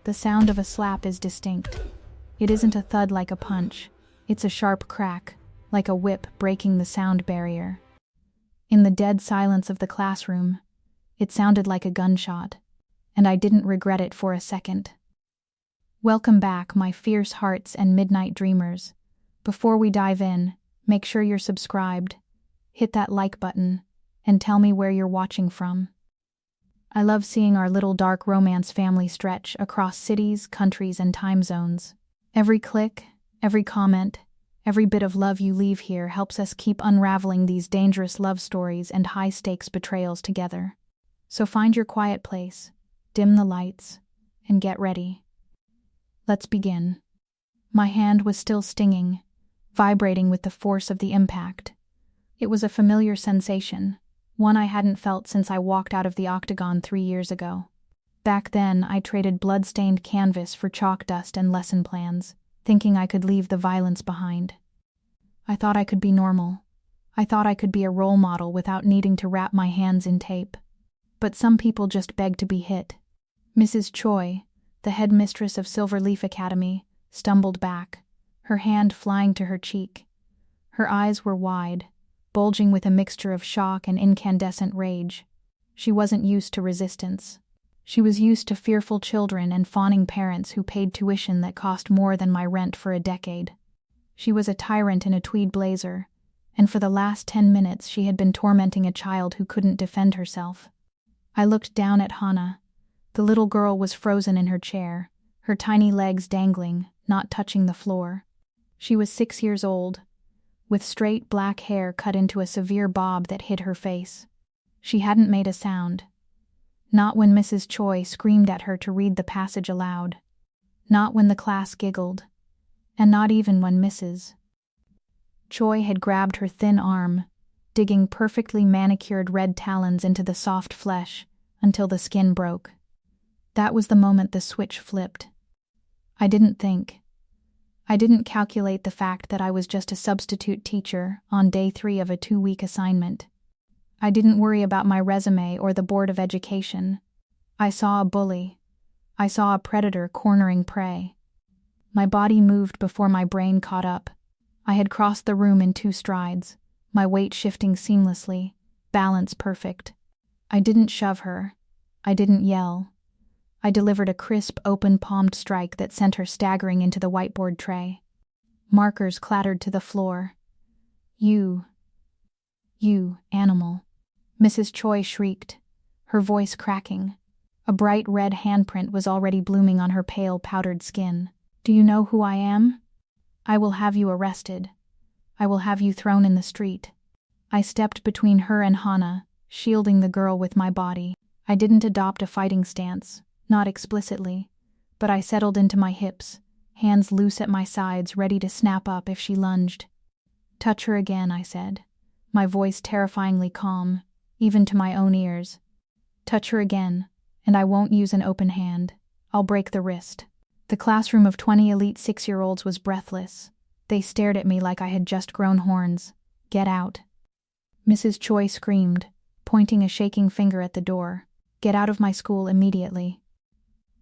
The sound of a slap is distinct. It isn't a thud like a punch. It's a sharp crack, like a whip breaking the sound barrier. In the dead silence of the classroom, it sounded like a gunshot, and I didn't regret it for a second. Welcome back, my fierce hearts and midnight dreamers. Before we dive in, make sure you're subscribed, hit that like button, and tell me where you're watching from. I love seeing our little dark romance family stretch across cities, countries, and time zones. Every click, every comment, every bit of love you leave here helps us keep unraveling these dangerous love stories and high-stakes betrayals together. So find your quiet place, dim the lights, and get ready. Let's begin. My hand was still stinging, vibrating with the force of the impact. It was a familiar sensation, one I hadn't felt since I walked out of the octagon 3 years ago. Back then, I traded blood-stained canvas for chalk dust and lesson plans, thinking I could leave the violence behind. I thought I could be normal. I thought I could be a role model without needing to wrap my hands in tape. But some people just beg to be hit. Mrs. Choi, the headmistress of Silverleaf Academy, stumbled back, her hand flying to her cheek. Her eyes were wide, bulging with a mixture of shock and incandescent rage. She wasn't used to resistance. She was used to fearful children and fawning parents who paid tuition that cost more than my rent for a decade. She was a tyrant in a tweed blazer, and for the last 10 minutes she had been tormenting a child who couldn't defend herself. I looked down at Hannah. The little girl was frozen in her chair, her tiny legs dangling, not touching the floor. She was 6 years old, with straight black hair cut into a severe bob that hid her face. She hadn't made a sound. Not when Mrs. Choi screamed at her to read the passage aloud. Not when the class giggled. And not even when Mrs. Choi had grabbed her thin arm, digging perfectly manicured red talons into the soft flesh until the skin broke. That was the moment the switch flipped. I didn't think. I didn't calculate the fact that I was just a substitute teacher on day 3 of a 2-week assignment. I didn't worry about my resume or the Board of Education. I saw a bully. I saw a predator cornering prey. My body moved before my brain caught up. I had crossed the room in 2 strides, my weight shifting seamlessly, balance perfect. I didn't shove her. I didn't yell. I delivered a crisp, open-palmed strike that sent her staggering into the whiteboard tray. Markers clattered to the floor. You, animal. Mrs. Choi shrieked, her voice cracking. A bright red handprint was already blooming on her pale, powdered skin. Do you know who I am? I will have you arrested. I will have you thrown in the street. I stepped between her and Hannah, shielding the girl with my body. I didn't adopt a fighting stance, not explicitly, but I settled into my hips, hands loose at my sides, ready to snap up if she lunged. Touch her again, I said, my voice terrifyingly calm, even to my own ears. Touch her again, and I won't use an open hand. I'll break the wrist. The classroom of 20 elite 6-year-olds was breathless. They stared at me like I had just grown horns. Get out. Mrs. Choi screamed, pointing a shaking finger at the door. Get out of my school immediately.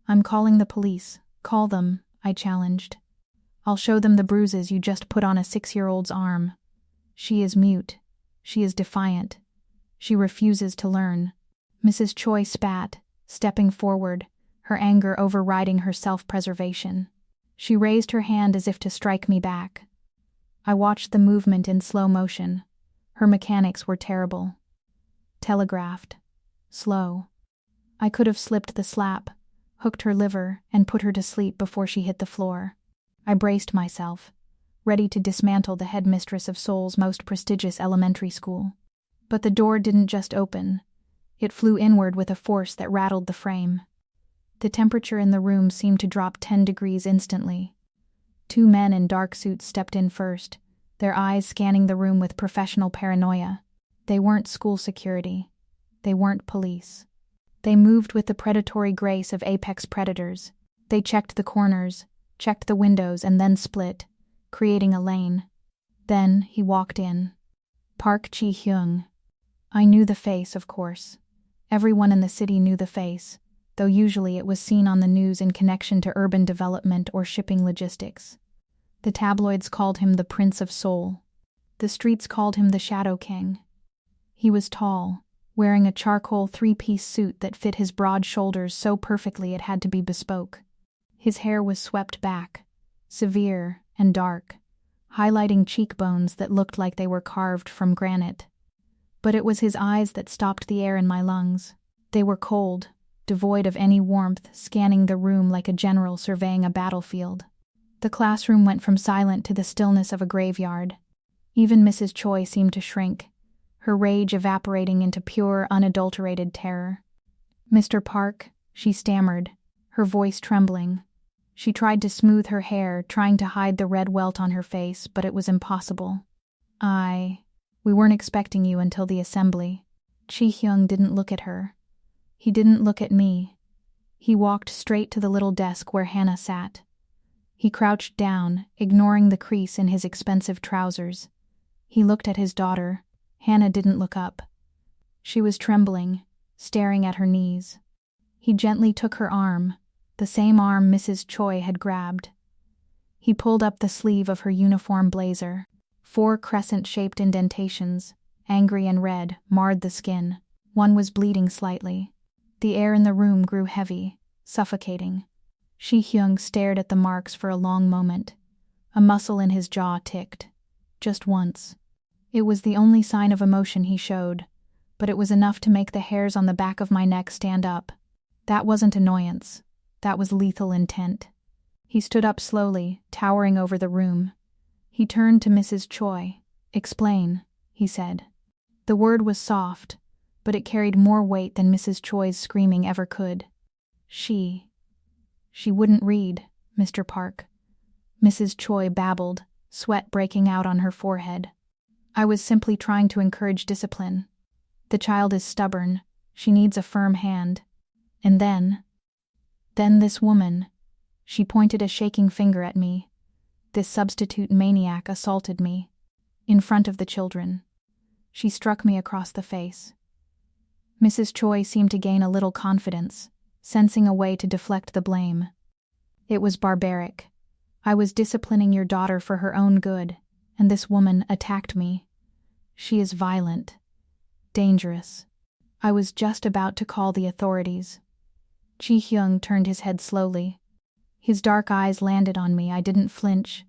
I'm calling the police. Call them, I challenged. I'll show them the bruises you just put on a 6-year-old's arm. She is mute. She is defiant. She refuses to learn. Mrs. Choi spat, stepping forward, her anger overriding her self-preservation. She raised her hand as if to strike me back. I watched the movement in slow motion. Her mechanics were terrible. Telegraphed. Slow. I could have slipped the slap, hooked her liver, and put her to sleep before she hit the floor. I braced myself, ready to dismantle the headmistress of Seoul's most prestigious elementary school. But the door didn't just open. It flew inward with a force that rattled the frame. The temperature in the room seemed to drop 10 degrees instantly. 2 men in dark suits stepped in first, their eyes scanning the room with professional paranoia. They weren't school security. They weren't police. They moved with the predatory grace of apex predators. They checked the corners, checked the windows, and then split, creating a lane. Then he walked in. Park Chi-Hyung. I knew the face, of course. Everyone in the city knew the face. though usually it was seen on the news in connection to urban development or shipping logistics. The tabloids called him the Prince of Seoul. The streets called him the Shadow King. He was tall, wearing a charcoal three-piece suit that fit his broad shoulders so perfectly it had to be bespoke. His hair was swept back, severe and dark, highlighting cheekbones that looked like they were carved from granite. But it was his eyes that stopped the air in my lungs. They were cold, devoid of any warmth, scanning the room like a general surveying a battlefield. The classroom went from silent to the stillness of a graveyard. Even Mrs. Choi seemed to shrink, her rage evaporating into pure, unadulterated terror. "Mr. Park," she stammered, her voice trembling. She tried to smooth her hair, trying to hide the red welt on her face, but it was impossible. We weren't expecting you until the assembly." Chi-Hyung didn't look at her. He didn't look at me. He walked straight to the little desk where Hannah sat. He crouched down, ignoring the crease in his expensive trousers. He looked at his daughter. Hannah didn't look up. She was trembling, staring at her knees. He gently took her arm, the same arm Mrs. Choi had grabbed. He pulled up the sleeve of her uniform blazer. 4 crescent-shaped indentations, angry and red, marred the skin. One was bleeding slightly. The air in the room grew heavy, suffocating. Chi-Hyung stared at the marks for a long moment. A muscle in his jaw ticked. Just once. It was the only sign of emotion he showed, but it was enough to make the hairs on the back of my neck stand up. That wasn't annoyance. That was lethal intent. He stood up slowly, towering over the room. He turned to Mrs. Choi. "Explain," he said. The word was soft, but it carried more weight than Mrs. Choi's screaming ever could. She wouldn't read, Mr. Park." Mrs. Choi babbled, sweat breaking out on her forehead. "I was simply trying to encourage discipline. The child is stubborn. She needs a firm hand. And then this woman," she pointed a shaking finger at me. "This substitute maniac assaulted me. In front of the children." She struck me across the face. Mrs. Choi seemed to gain a little confidence, sensing a way to deflect the blame. "It was barbaric. I was disciplining your daughter for her own good, and this woman attacked me. She is violent, dangerous. I was just about to call the authorities." Chi-Hyung turned his head slowly. His dark eyes landed on me. I didn't flinch.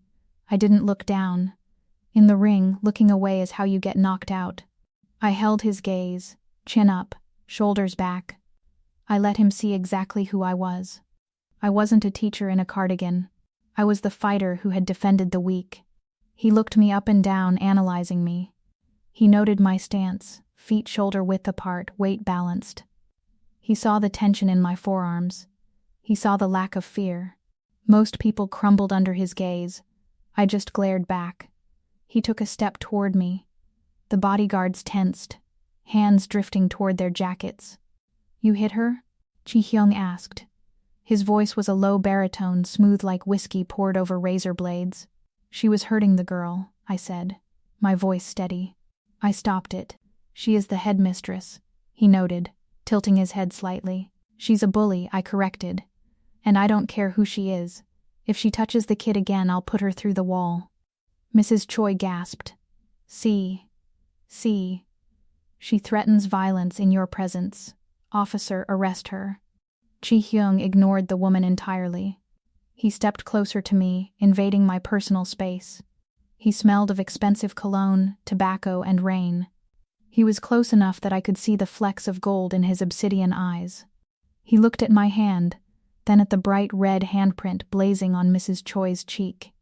I didn't look down. In the ring, looking away is how you get knocked out. I held his gaze, chin up, shoulders back. I let him see exactly who I was. I wasn't a teacher in a cardigan. I was the fighter who had defended the weak. He looked me up and down, analyzing me. He noted my stance, feet shoulder-width apart, weight balanced. He saw the tension in my forearms. He saw the lack of fear. Most people crumbled under his gaze. I just glared back. He took a step toward me. The bodyguards tensed, hands drifting toward their jackets. "You hit her?" Chi-Hyung asked. His voice was a low baritone, smooth like whiskey poured over razor blades. "She was hurting the girl," I said, my voice steady. I stopped it. "She is the headmistress," he noted, tilting his head slightly. "She's a bully," I corrected. "And I don't care who she is. If she touches the kid again, I'll put her through the wall." Mrs. Choi gasped. See. She threatens violence in your presence. Officer, arrest her." Chi-Hyung ignored the woman entirely. He stepped closer to me, invading my personal space. He smelled of expensive cologne, tobacco, and rain. He was close enough that I could see the flecks of gold in his obsidian eyes. He looked at my hand, then at the bright red handprint blazing on Mrs. Choi's cheek.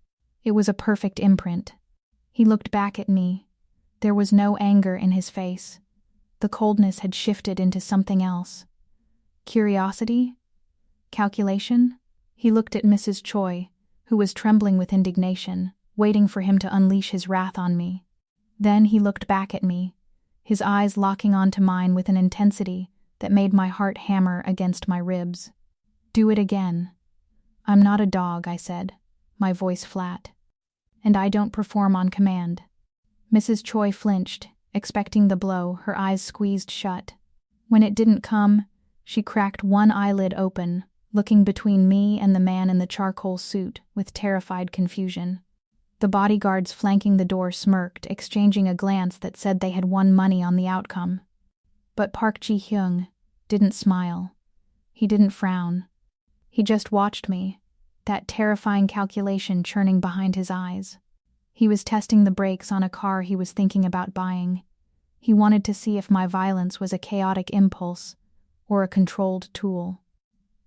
It was a perfect imprint. He looked back at me. There was no anger in his face. The coldness had shifted into something else. Curiosity? Calculation? He looked at Mrs. Choi, who was trembling with indignation, waiting for him to unleash his wrath on me. Then he looked back at me, his eyes locking onto mine with an intensity that made my heart hammer against my ribs. "Do it again." "I'm not a dog," I said, my voice flat. "And I don't perform on command." Mrs. Choi flinched, expecting the blow, her eyes squeezed shut. When it didn't come, She cracked one eyelid open, looking between me and the man in the charcoal suit with terrified confusion. The bodyguards flanking the door smirked, exchanging a glance that said they had won money on the outcome. But Park Chi-Hyung didn't smile. He didn't frown. He just watched me, that terrifying calculation churning behind his eyes. He was testing the brakes on a car he was thinking about buying. He wanted to see if my violence was a chaotic impulse or a controlled tool.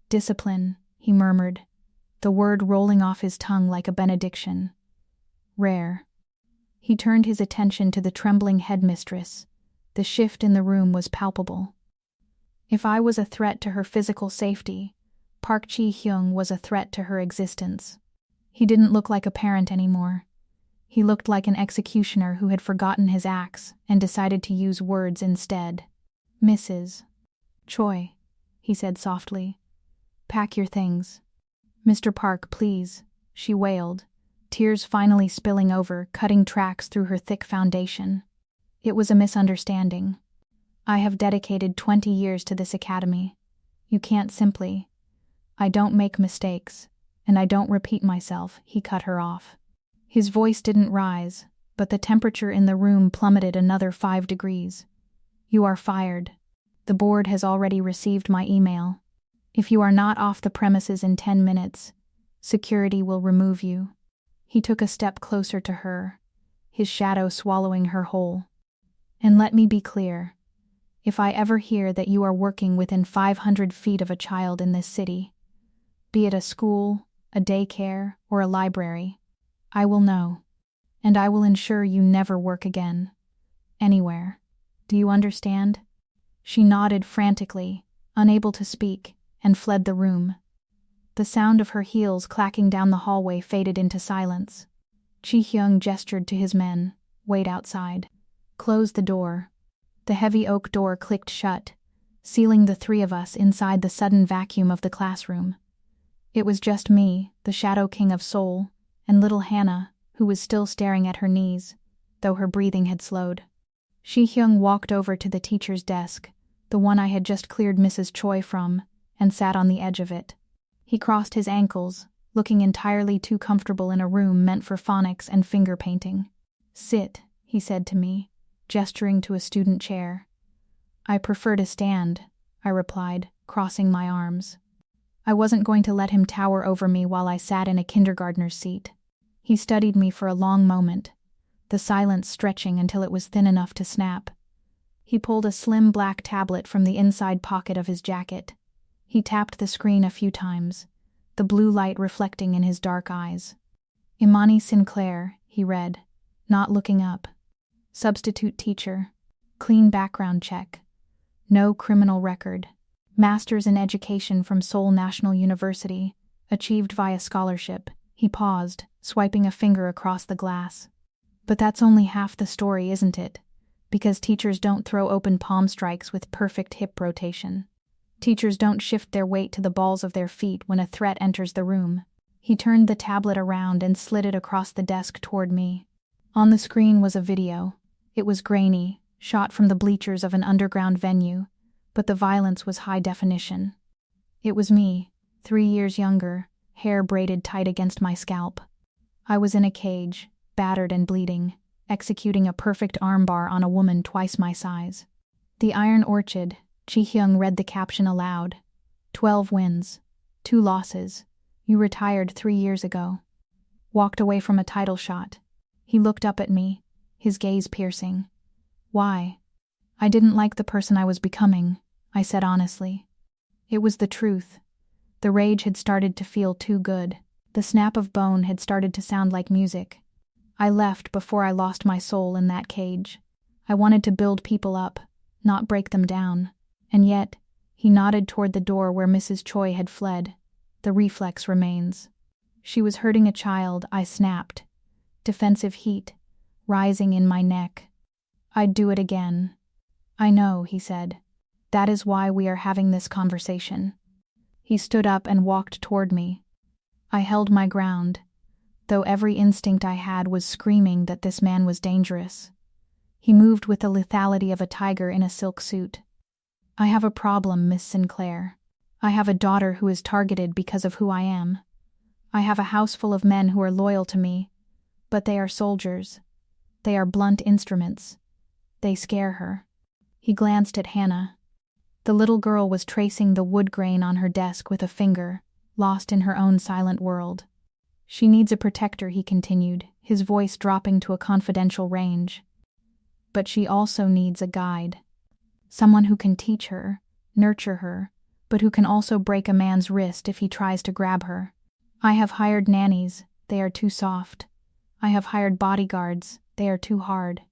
Discipline, he murmured, the word rolling off his tongue like a benediction. Rare. He turned his attention to the trembling headmistress. The shift in the room was palpable. If I was a threat to her physical safety, Park Chi-Hyung was a threat to her existence. He didn't look like a parent anymore. He looked like an executioner who had forgotten his axe and decided to use words instead. Mrs. Choi, he said softly. Pack your things. Mr. Park, please, she wailed, tears finally spilling over, cutting tracks through her thick foundation. It was a misunderstanding. I have dedicated 20 years to this academy. You can't simply. I don't make mistakes, and I don't repeat myself, he cut her off. His voice didn't rise, but the temperature in the room plummeted another 5 degrees. You are fired. The board has already received my email. If you are not off the premises in 10 minutes, security will remove you. He took a step closer to her, his shadow swallowing her whole. And let me be clear. If I ever hear that you are working within 500 feet of a child in this city, be it a school, a daycare, or a library, I will know, and I will ensure you never work again. Anywhere. Do you understand? She nodded frantically, unable to speak, and fled the room. The sound of her heels clacking down the hallway faded into silence. Chi-Hyung gestured to his men. Wait outside. Close the door. The heavy oak door clicked shut, sealing the 3 of us inside the sudden vacuum of the classroom. It was just me, the Shadow King of Seoul, and little Hannah, who was still staring at her knees, though her breathing had slowed. Chi-Hyung walked over to the teacher's desk, the one I had just cleared Mrs. Choi from, and sat on the edge of it. He crossed his ankles, looking entirely too comfortable in a room meant for phonics and finger painting. Sit, he said to me, gesturing to a student chair. I prefer to stand, I replied, crossing my arms. I wasn't going to let him tower over me while I sat in a kindergartner's seat. He studied me for a long moment, the silence stretching until it was thin enough to snap. He pulled a slim black tablet from the inside pocket of his jacket. He tapped the screen a few times, the blue light reflecting in his dark eyes. Imani Sinclair, he read, not looking up. Substitute teacher. Clean background check. No criminal record. Master's in Education from Seoul National University. Achieved via scholarship. He paused, swiping a finger across the glass. But that's only half the story, isn't it? Because teachers don't throw open palm strikes with perfect hip rotation. Teachers don't shift their weight to the balls of their feet when a threat enters the room. He turned the tablet around and slid it across the desk toward me. On the screen was a video. It was grainy, shot from the bleachers of an underground venue, but the violence was high definition. It was me, 3 years younger, hair braided tight against my scalp. I was in a cage, battered and bleeding, executing a perfect armbar on a woman twice my size. The Iron Orchid, Chi-Hyung read the caption aloud. 12 wins, 2 losses. You retired 3 years ago. Walked away from a title shot. He looked up at me, his gaze piercing. Why? I didn't like the person I was becoming, I said honestly. It was the truth. The rage had started to feel too good. The snap of bone had started to sound like music. I left before I lost my soul in that cage. I wanted to build people up, not break them down. And yet, he nodded toward the door where Mrs. Choi had fled. The reflex remains. She was hurting a child, I snapped. Defensive heat, rising in my neck. I'd do it again. I know, he said. That is why we are having this conversation. He stood up and walked toward me. I held my ground, though every instinct I had was screaming that this man was dangerous. He moved with the lethality of a tiger in a silk suit. I have a problem, Miss Sinclair. I have a daughter who is targeted because of who I am. I have a house full of men who are loyal to me, but they are soldiers. They are blunt instruments. They scare her." He glanced at Hannah. The little girl was tracing the wood grain on her desk with a finger, lost in her own silent world. "She needs a protector," he continued, his voice dropping to a confidential range. "But she also needs a guide. Someone who can teach her, nurture her, but who can also break a man's wrist if he tries to grab her. I have hired nannies, they are too soft. I have hired bodyguards, they are too hard.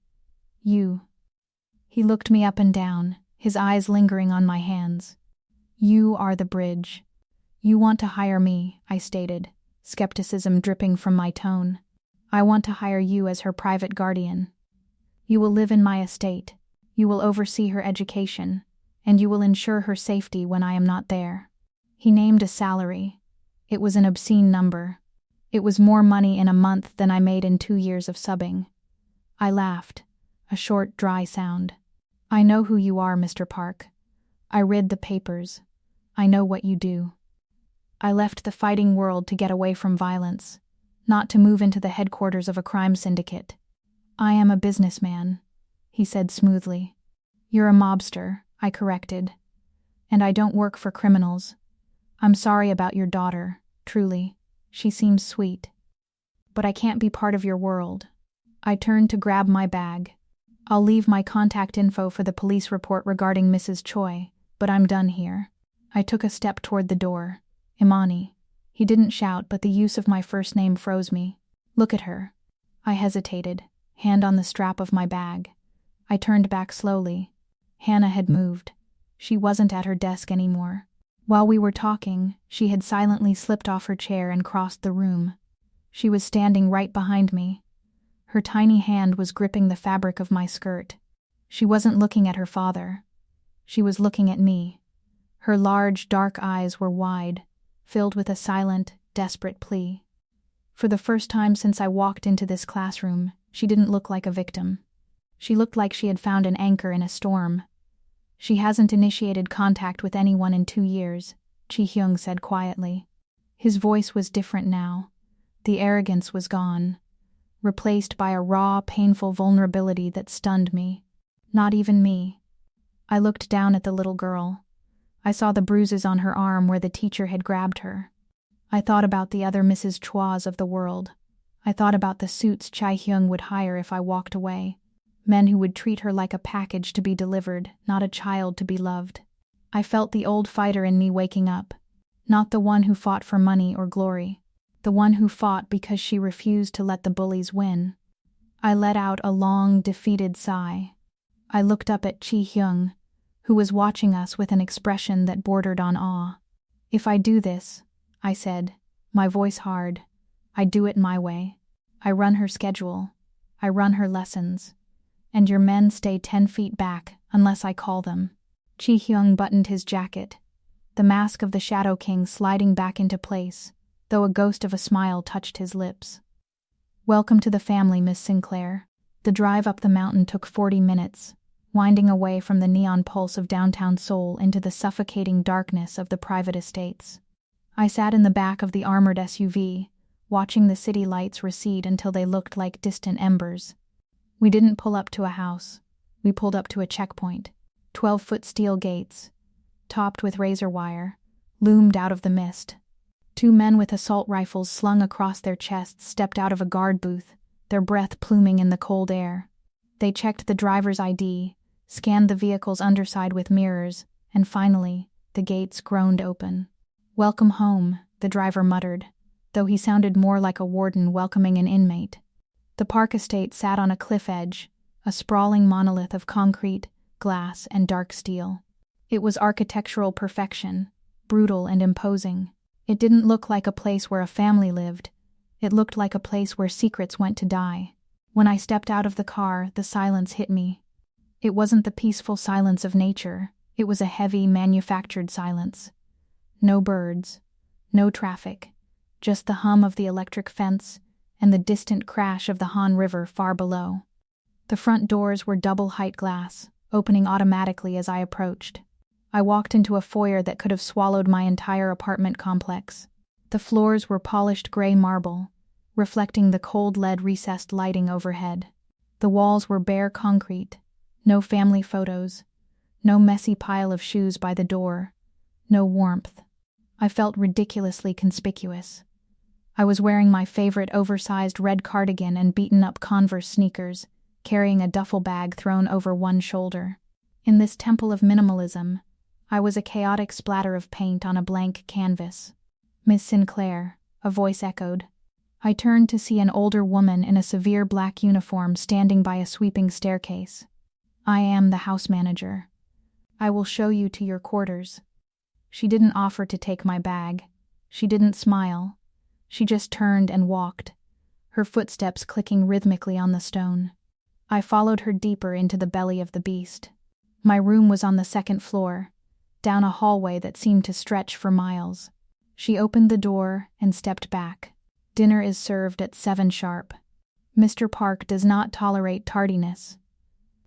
You." He looked me up and down, his eyes lingering on my hands. "You are the bridge. You want to hire me," I stated, skepticism dripping from my tone. "I want to hire you as her private guardian. You will live in my estate, you will oversee her education, and you will ensure her safety when I am not there." He named a salary. It was an obscene number. It was more money in a month than I made in 2 years of subbing. I laughed, a short, dry sound. "I know who you are, Mr. Park. I read the papers. I know what you do. I left the fighting world to get away from violence, not to move into the headquarters of a crime syndicate. I am a businessman," he said smoothly. "You're a mobster," I corrected. "And I don't work for criminals. I'm sorry about your daughter, truly. She seems sweet. But I can't be part of your world." I turned to grab my bag. "I'll leave my contact info for the police report regarding Mrs. Choi, but I'm done here." I took a step toward the door. "Imani." He didn't shout, but the use of my first name froze me. "Look at her." I hesitated, hand on the strap of my bag. I turned back slowly. Hannah had moved. She wasn't at her desk anymore. While we were talking, she had silently slipped off her chair and crossed the room. She was standing right behind me. Her tiny hand was gripping the fabric of my skirt. She wasn't looking at her father. She was looking at me. Her large, dark eyes were wide, filled with a silent, desperate plea. For the first time since I walked into this classroom, she didn't look like a victim. She looked like she had found an anchor in a storm. "She hasn't initiated contact with anyone in 2 years, Chi-Hyung said quietly. His voice was different now. The arrogance was gone, replaced by a raw, painful vulnerability that stunned me. Not even me. I looked down at the little girl. I saw the bruises on her arm where the teacher had grabbed her. I thought about the other Mrs. Chois of the world. I thought about the suits Chi-Hyung would hire if I walked away. Men who would treat her like a package to be delivered, not a child to be loved. I felt the old fighter in me waking up. Not the one who fought for money or glory. The one who fought because she refused to let the bullies win. I let out a long, defeated sigh. I looked up at Chi-Hyung, who was watching us with an expression that bordered on awe. "If I do this," I said, my voice hard, "I do it my way. I run her schedule. I run her lessons. And your men stay 10 feet back unless I call them." Chi-Hyung buttoned his jacket, the mask of the Shadow King sliding back into place, though a ghost of a smile touched his lips. "Welcome to the family, Miss Sinclair." The drive up the mountain took 40 minutes, winding away from the neon pulse of downtown Seoul into the suffocating darkness of the private estates. I sat in the back of the armored SUV, watching the city lights recede until they looked like distant embers. We didn't pull up to a house. We pulled up to a checkpoint. 12-foot steel gates, topped with razor wire, loomed out of the mist. 2 men with assault rifles slung across their chests stepped out of a guard booth, their breath pluming in the cold air. They checked the driver's ID, scanned the vehicle's underside with mirrors, and finally, the gates groaned open. "Welcome home," the driver muttered, though he sounded more like a warden welcoming an inmate. The Park estate sat on a cliff edge, a sprawling monolith of concrete, glass, and dark steel. It was architectural perfection, brutal and imposing. It didn't look like a place where a family lived. It looked like a place where secrets went to die. When I stepped out of the car, the silence hit me. It wasn't the peaceful silence of nature. It was a heavy, manufactured silence. No birds, no traffic, just the hum of the electric fence and the distant crash of the Han River far below. The front doors were double-height glass, opening automatically as I approached. I walked into a foyer that could have swallowed my entire apartment complex. The floors were polished gray marble, reflecting the cold lead recessed lighting overhead. The walls were bare concrete, no family photos, no messy pile of shoes by the door, no warmth. I felt ridiculously conspicuous. I was wearing my favorite oversized red cardigan and beaten-up Converse sneakers, carrying a duffel bag thrown over one shoulder. In this temple of minimalism, I was a chaotic splatter of paint on a blank canvas. "Miss Sinclair," a voice echoed. I turned to see an older woman in a severe black uniform standing by a sweeping staircase. "I am the house manager. I will show you to your quarters." She didn't offer to take my bag. She didn't smile. She just turned and walked, her footsteps clicking rhythmically on the stone. I followed her deeper into the belly of the beast. My room was on the second floor, down a hallway that seemed to stretch for miles. She opened the door and stepped back. "Dinner is served at 7 sharp. Mr. Park does not tolerate tardiness.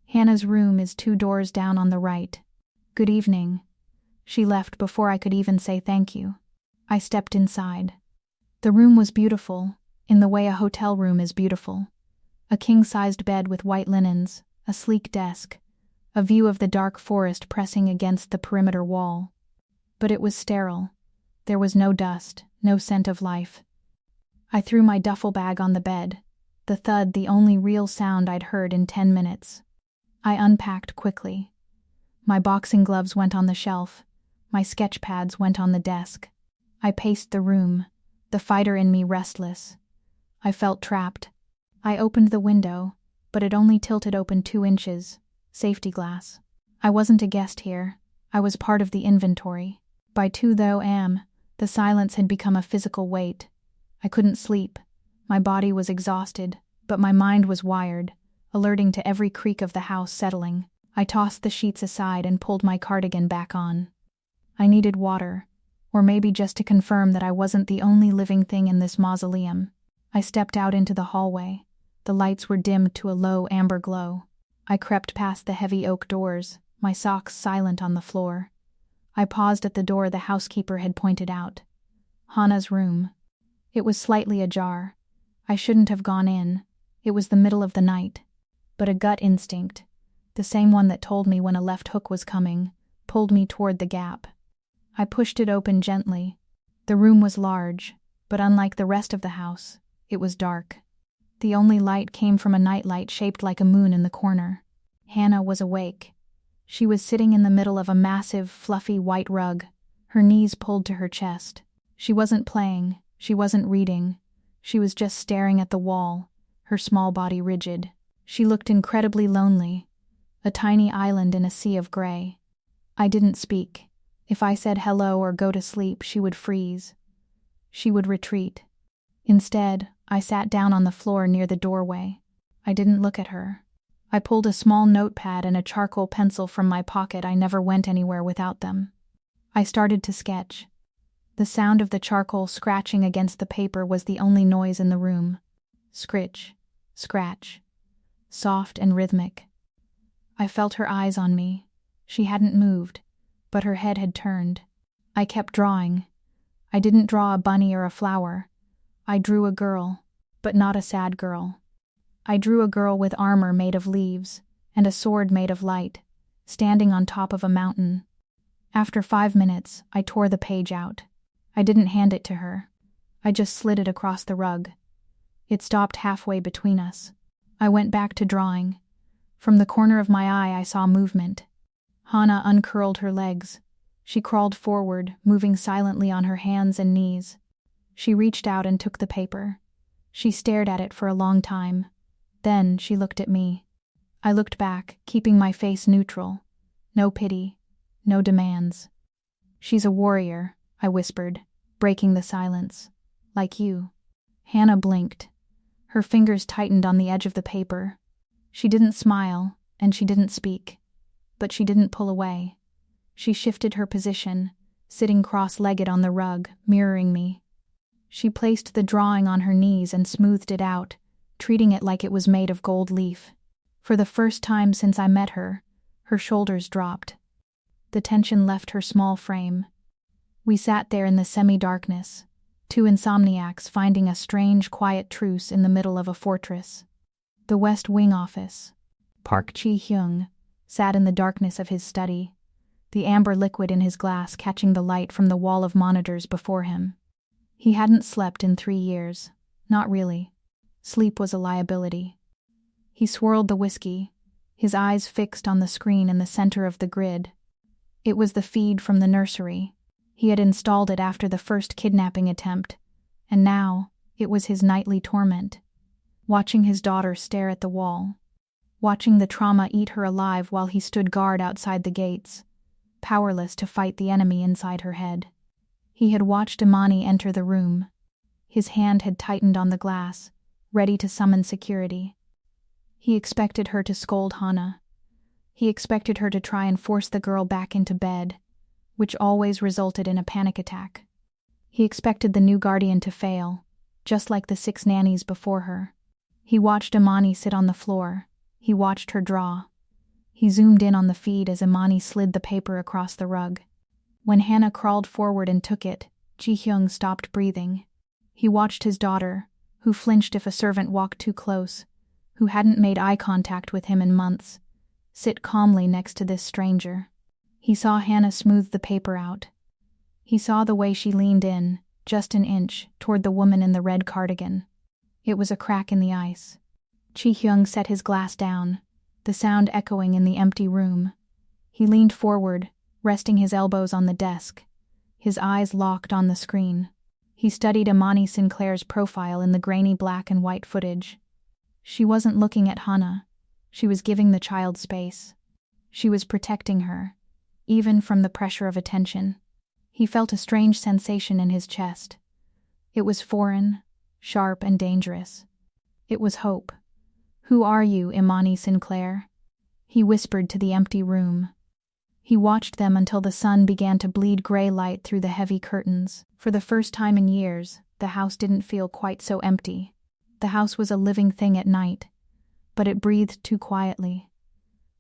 Hannah's room is 2 doors down on the right. Good evening." She left before I could even say thank you. I stepped inside. The room was beautiful, in the way a hotel room is beautiful. A king-sized bed with white linens, a sleek desk, a view of the dark forest pressing against the perimeter wall. But it was sterile. There was no dust, no scent of life. I threw my duffel bag on the bed, the thud the only real sound I'd heard in 10 minutes. I unpacked quickly. My boxing gloves went on the shelf. My sketch pads went on the desk. I paced the room, the fighter in me restless. I felt trapped. I opened the window, but it only tilted open 2 inches. Safety glass. I wasn't a guest here. I was part of the inventory. By 2 though am, the silence had become a physical weight. I couldn't sleep. My body was exhausted, but my mind was wired, alerting to every creak of the house settling. I tossed the sheets aside and pulled my cardigan back on. I needed water, or maybe just to confirm that I wasn't the only living thing in this mausoleum. I stepped out into the hallway. The lights were dimmed to a low amber glow. I crept past the heavy oak doors, my socks silent on the floor. I paused at the door the housekeeper had pointed out. Hannah's room. It was slightly ajar. I shouldn't have gone in. It was the middle of the night. But a gut instinct, the same one that told me when a left hook was coming, pulled me toward the gap. I pushed it open gently. The room was large, but unlike the rest of the house, it was dark. The only light came from a nightlight shaped like a moon in the corner. Hannah was awake. She was sitting in the middle of a massive, fluffy white rug, her knees pulled to her chest. She wasn't playing, she wasn't reading. She was just staring at the wall, her small body rigid. She looked incredibly lonely, a tiny island in a sea of gray. I didn't speak. If I said hello or go to sleep, she would freeze. She would retreat. Instead, I sat down on the floor near the doorway. I didn't look at her. I pulled a small notepad and a charcoal pencil from my pocket. I never went anywhere without them. I started to sketch. The sound of the charcoal scratching against the paper was the only noise in the room. Scritch, scratch, soft and rhythmic. I felt her eyes on me. She hadn't moved, but her head had turned. I kept drawing. I didn't draw a bunny or a flower. I drew a girl, but not a sad girl. I drew a girl with armor made of leaves and a sword made of light, standing on top of a mountain. After 5 minutes, I tore the page out. I didn't hand it to her. I just slid it across the rug. It stopped halfway between us. I went back to drawing. From the corner of my eye, I saw movement. Hannah uncurled her legs. She crawled forward, moving silently on her hands and knees. She reached out and took the paper. She stared at it for a long time. Then she looked at me. I looked back, keeping my face neutral. No pity, no demands. "She's a warrior," I whispered, breaking the silence. "Like you." Hannah blinked. Her fingers tightened on the edge of the paper. She didn't smile, and she didn't speak. But she didn't pull away. She shifted her position, sitting cross-legged on the rug, mirroring me. She placed the drawing on her knees and smoothed it out, treating it like it was made of gold leaf. For the first time since I met her, her shoulders dropped. The tension left her small frame. We sat there in the semi-darkness, two insomniacs finding a strange, quiet truce in the middle of a fortress. The West Wing office. Park Chi-Hyung sat in the darkness of his study, the amber liquid in his glass catching the light from the wall of monitors before him. He hadn't slept in 3 years. Not really. Sleep was a liability. He swirled the whiskey, his eyes fixed on the screen in the center of the grid. It was the feed from the nursery. He had installed it after the first kidnapping attempt, and now it was his nightly torment. Watching his daughter stare at the wall. Watching the trauma eat her alive while he stood guard outside the gates, powerless to fight the enemy inside her head. He had watched Imani enter the room. His hand had tightened on the glass, ready to summon security. He expected her to scold Hana. He expected her to try and force the girl back into bed, which always resulted in a panic attack. He expected the new guardian to fail, just like the 6 nannies before her. He watched Imani sit on the floor. He watched her draw. He zoomed in on the feed as Imani slid the paper across the rug. When Hannah crawled forward and took it, Ji-hyung stopped breathing. He watched his daughter, who flinched if a servant walked too close, who hadn't made eye contact with him in months, sit calmly next to this stranger. He saw Hannah smooth the paper out. He saw the way she leaned in, just an inch, toward the woman in the red cardigan. It was a crack in the ice. Ji-hyung set his glass down, the sound echoing in the empty room. He leaned forward, resting his elbows on the desk, his eyes locked on the screen. He studied Imani Sinclair's profile in the grainy black and white footage. She wasn't looking at Hannah. She was giving the child space. She was protecting her, even from the pressure of attention. He felt a strange sensation in his chest. It was foreign, sharp, and dangerous. It was hope. "Who are you, Imani Sinclair?" He whispered to the empty room. He watched them until the sun began to bleed gray light through the heavy curtains. For the first time in years, the house didn't feel quite so empty. The house was a living thing at night, but it breathed too quietly.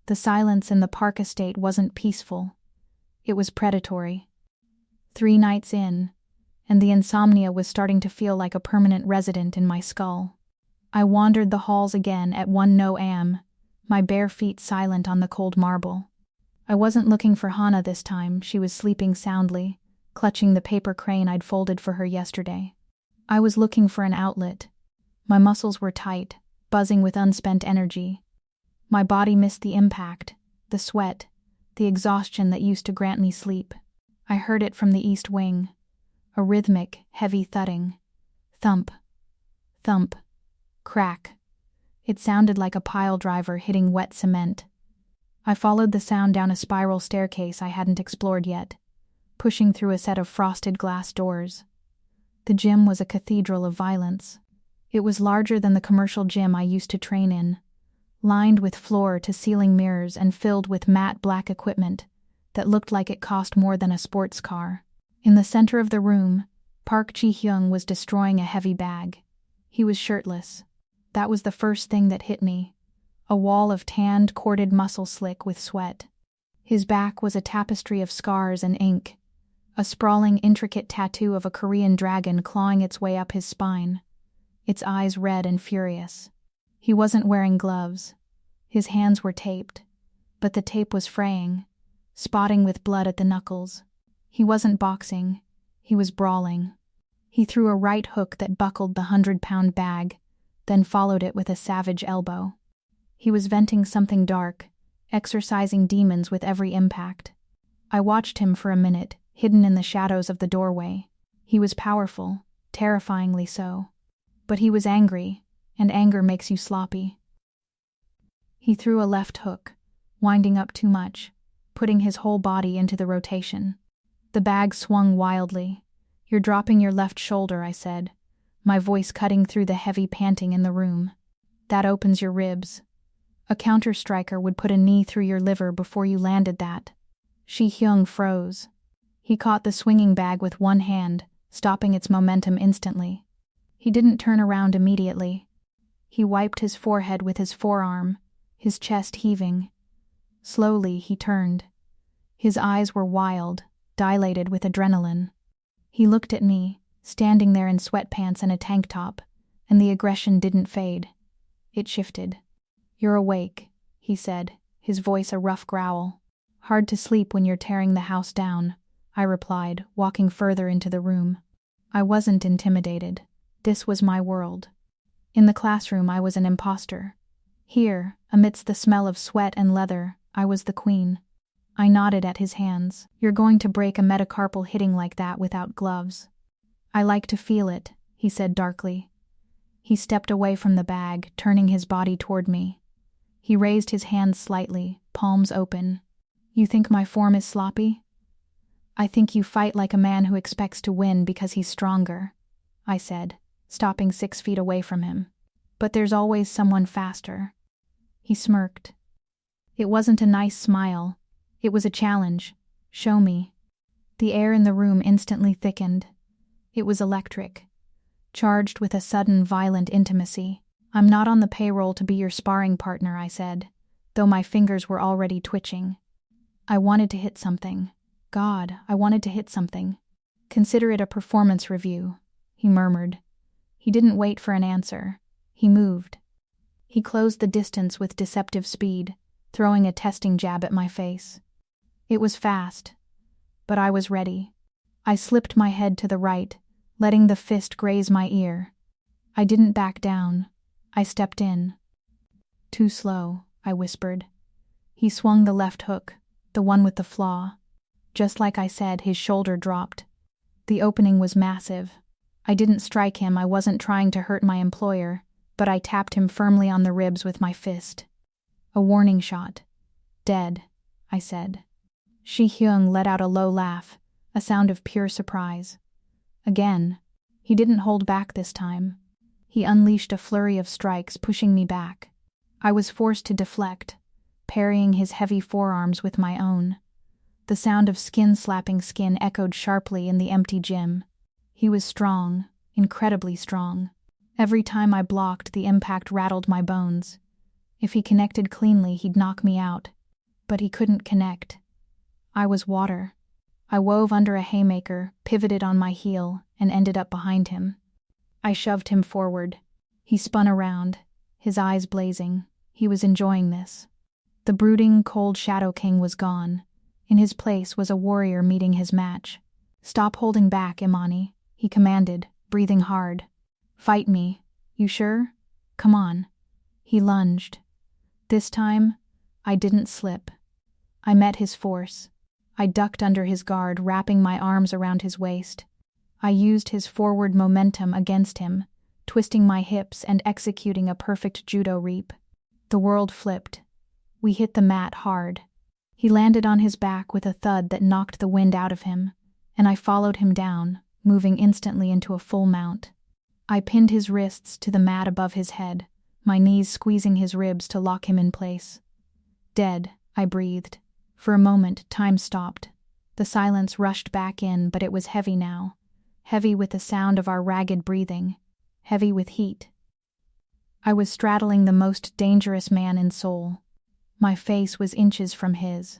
The silence in the Park estate wasn't peaceful. It was predatory. 3 nights in, and the insomnia was starting to feel like a permanent resident in my skull. I wandered the halls again at 1 a.m., my bare feet silent on the cold marble. I wasn't looking for Hana this time. She was sleeping soundly, clutching the paper crane I'd folded for her yesterday. I was looking for an outlet. My muscles were tight, buzzing with unspent energy. My body missed the impact, the sweat, the exhaustion that used to grant me sleep. I heard it from the east wing, a rhythmic, heavy thudding. Thump, thump, crack. It sounded like a pile driver hitting wet cement. I followed the sound down a spiral staircase I hadn't explored yet, pushing through a set of frosted glass doors. The gym was a cathedral of violence. It was larger than the commercial gym I used to train in, lined with floor-to-ceiling mirrors and filled with matte black equipment that looked like it cost more than a sports car. In the center of the room, Park Chi-Hyung was destroying a heavy bag. He was shirtless. That was the first thing that hit me. A wall of tanned, corded muscle slick with sweat. His back was a tapestry of scars and ink, a sprawling, intricate tattoo of a Korean dragon clawing its way up his spine, its eyes red and furious. He wasn't wearing gloves. His hands were taped, but the tape was fraying, spotting with blood at the knuckles. He wasn't boxing. He was brawling. He threw a right hook that buckled the 100-pound bag, then followed it with a savage elbow. He was venting something dark, exorcising demons with every impact. I watched him for a minute, hidden in the shadows of the doorway. He was powerful, terrifyingly so. But he was angry, and anger makes you sloppy. He threw a left hook, winding up too much, putting his whole body into the rotation. The bag swung wildly. "You're dropping your left shoulder," I said, my voice cutting through the heavy panting in the room. "That opens your ribs. A counter-striker would put a knee through your liver before you landed that." Ji-hyung froze. He caught the swinging bag with one hand, stopping its momentum instantly. He didn't turn around immediately. He wiped his forehead with his forearm, his chest heaving. Slowly he turned. His eyes were wild, dilated with adrenaline. He looked at me, standing there in sweatpants and a tank top, and the aggression didn't fade. It shifted. "You're awake," he said, his voice a rough growl. "Hard to sleep when you're tearing the house down," I replied, walking further into the room. I wasn't intimidated. This was my world. In the classroom, I was an imposter. Here, amidst the smell of sweat and leather, I was the queen. I nodded at his hands. "You're going to break a metacarpal hitting like that without gloves." "I like to feel it," he said darkly. He stepped away from the bag, turning his body toward me. He raised his hands slightly, palms open. "You think my form is sloppy?" "I think you fight like a man who expects to win because he's stronger," I said, stopping 6 feet away from him. "But there's always someone faster." He smirked. It wasn't a nice smile. It was a challenge. "Show me." The air in the room instantly thickened. It was electric, charged with a sudden, violent intimacy. "I'm not on the payroll to be your sparring partner," I said, though my fingers were already twitching. I wanted to hit something. God, I wanted to hit something. "Consider it a performance review," he murmured. He didn't wait for an answer. He moved. He closed the distance with deceptive speed, throwing a testing jab at my face. It was fast, but I was ready. I slipped my head to the right, letting the fist graze my ear. I didn't back down. I stepped in. "Too slow," I whispered. He swung the left hook, the one with the flaw. Just like I said, his shoulder dropped. The opening was massive. I didn't strike him. I wasn't trying to hurt my employer, but I tapped him firmly on the ribs with my fist. A warning shot. "Dead," I said. Chi-Hyung let out a low laugh, a sound of pure surprise. Again. He didn't hold back this time. He unleashed a flurry of strikes, pushing me back. I was forced to deflect, parrying his heavy forearms with my own. The sound of skin slapping skin echoed sharply in the empty gym. He was strong, incredibly strong. Every time I blocked, the impact rattled my bones. If he connected cleanly, he'd knock me out. But he couldn't connect. I was water. I wove under a haymaker, pivoted on my heel, and ended up behind him. I shoved him forward. He spun around, his eyes blazing. He was enjoying this. The brooding, cold Shadow King was gone. In his place was a warrior meeting his match. "Stop holding back, Imani," he commanded, breathing hard. "Fight me. You sure? Come on." He lunged. This time, I didn't slip. I met his force. I ducked under his guard, wrapping my arms around his waist. I used his forward momentum against him, twisting my hips and executing a perfect judo reap. The world flipped. We hit the mat hard. He landed on his back with a thud that knocked the wind out of him, and I followed him down, moving instantly into a full mount. I pinned his wrists to the mat above his head, my knees squeezing his ribs to lock him in place. "Dead," I breathed. For a moment, time stopped. The silence rushed back in, but it was heavy now. Heavy with the sound of our ragged breathing. Heavy with heat. I was straddling the most dangerous man in Seoul. My face was inches from his.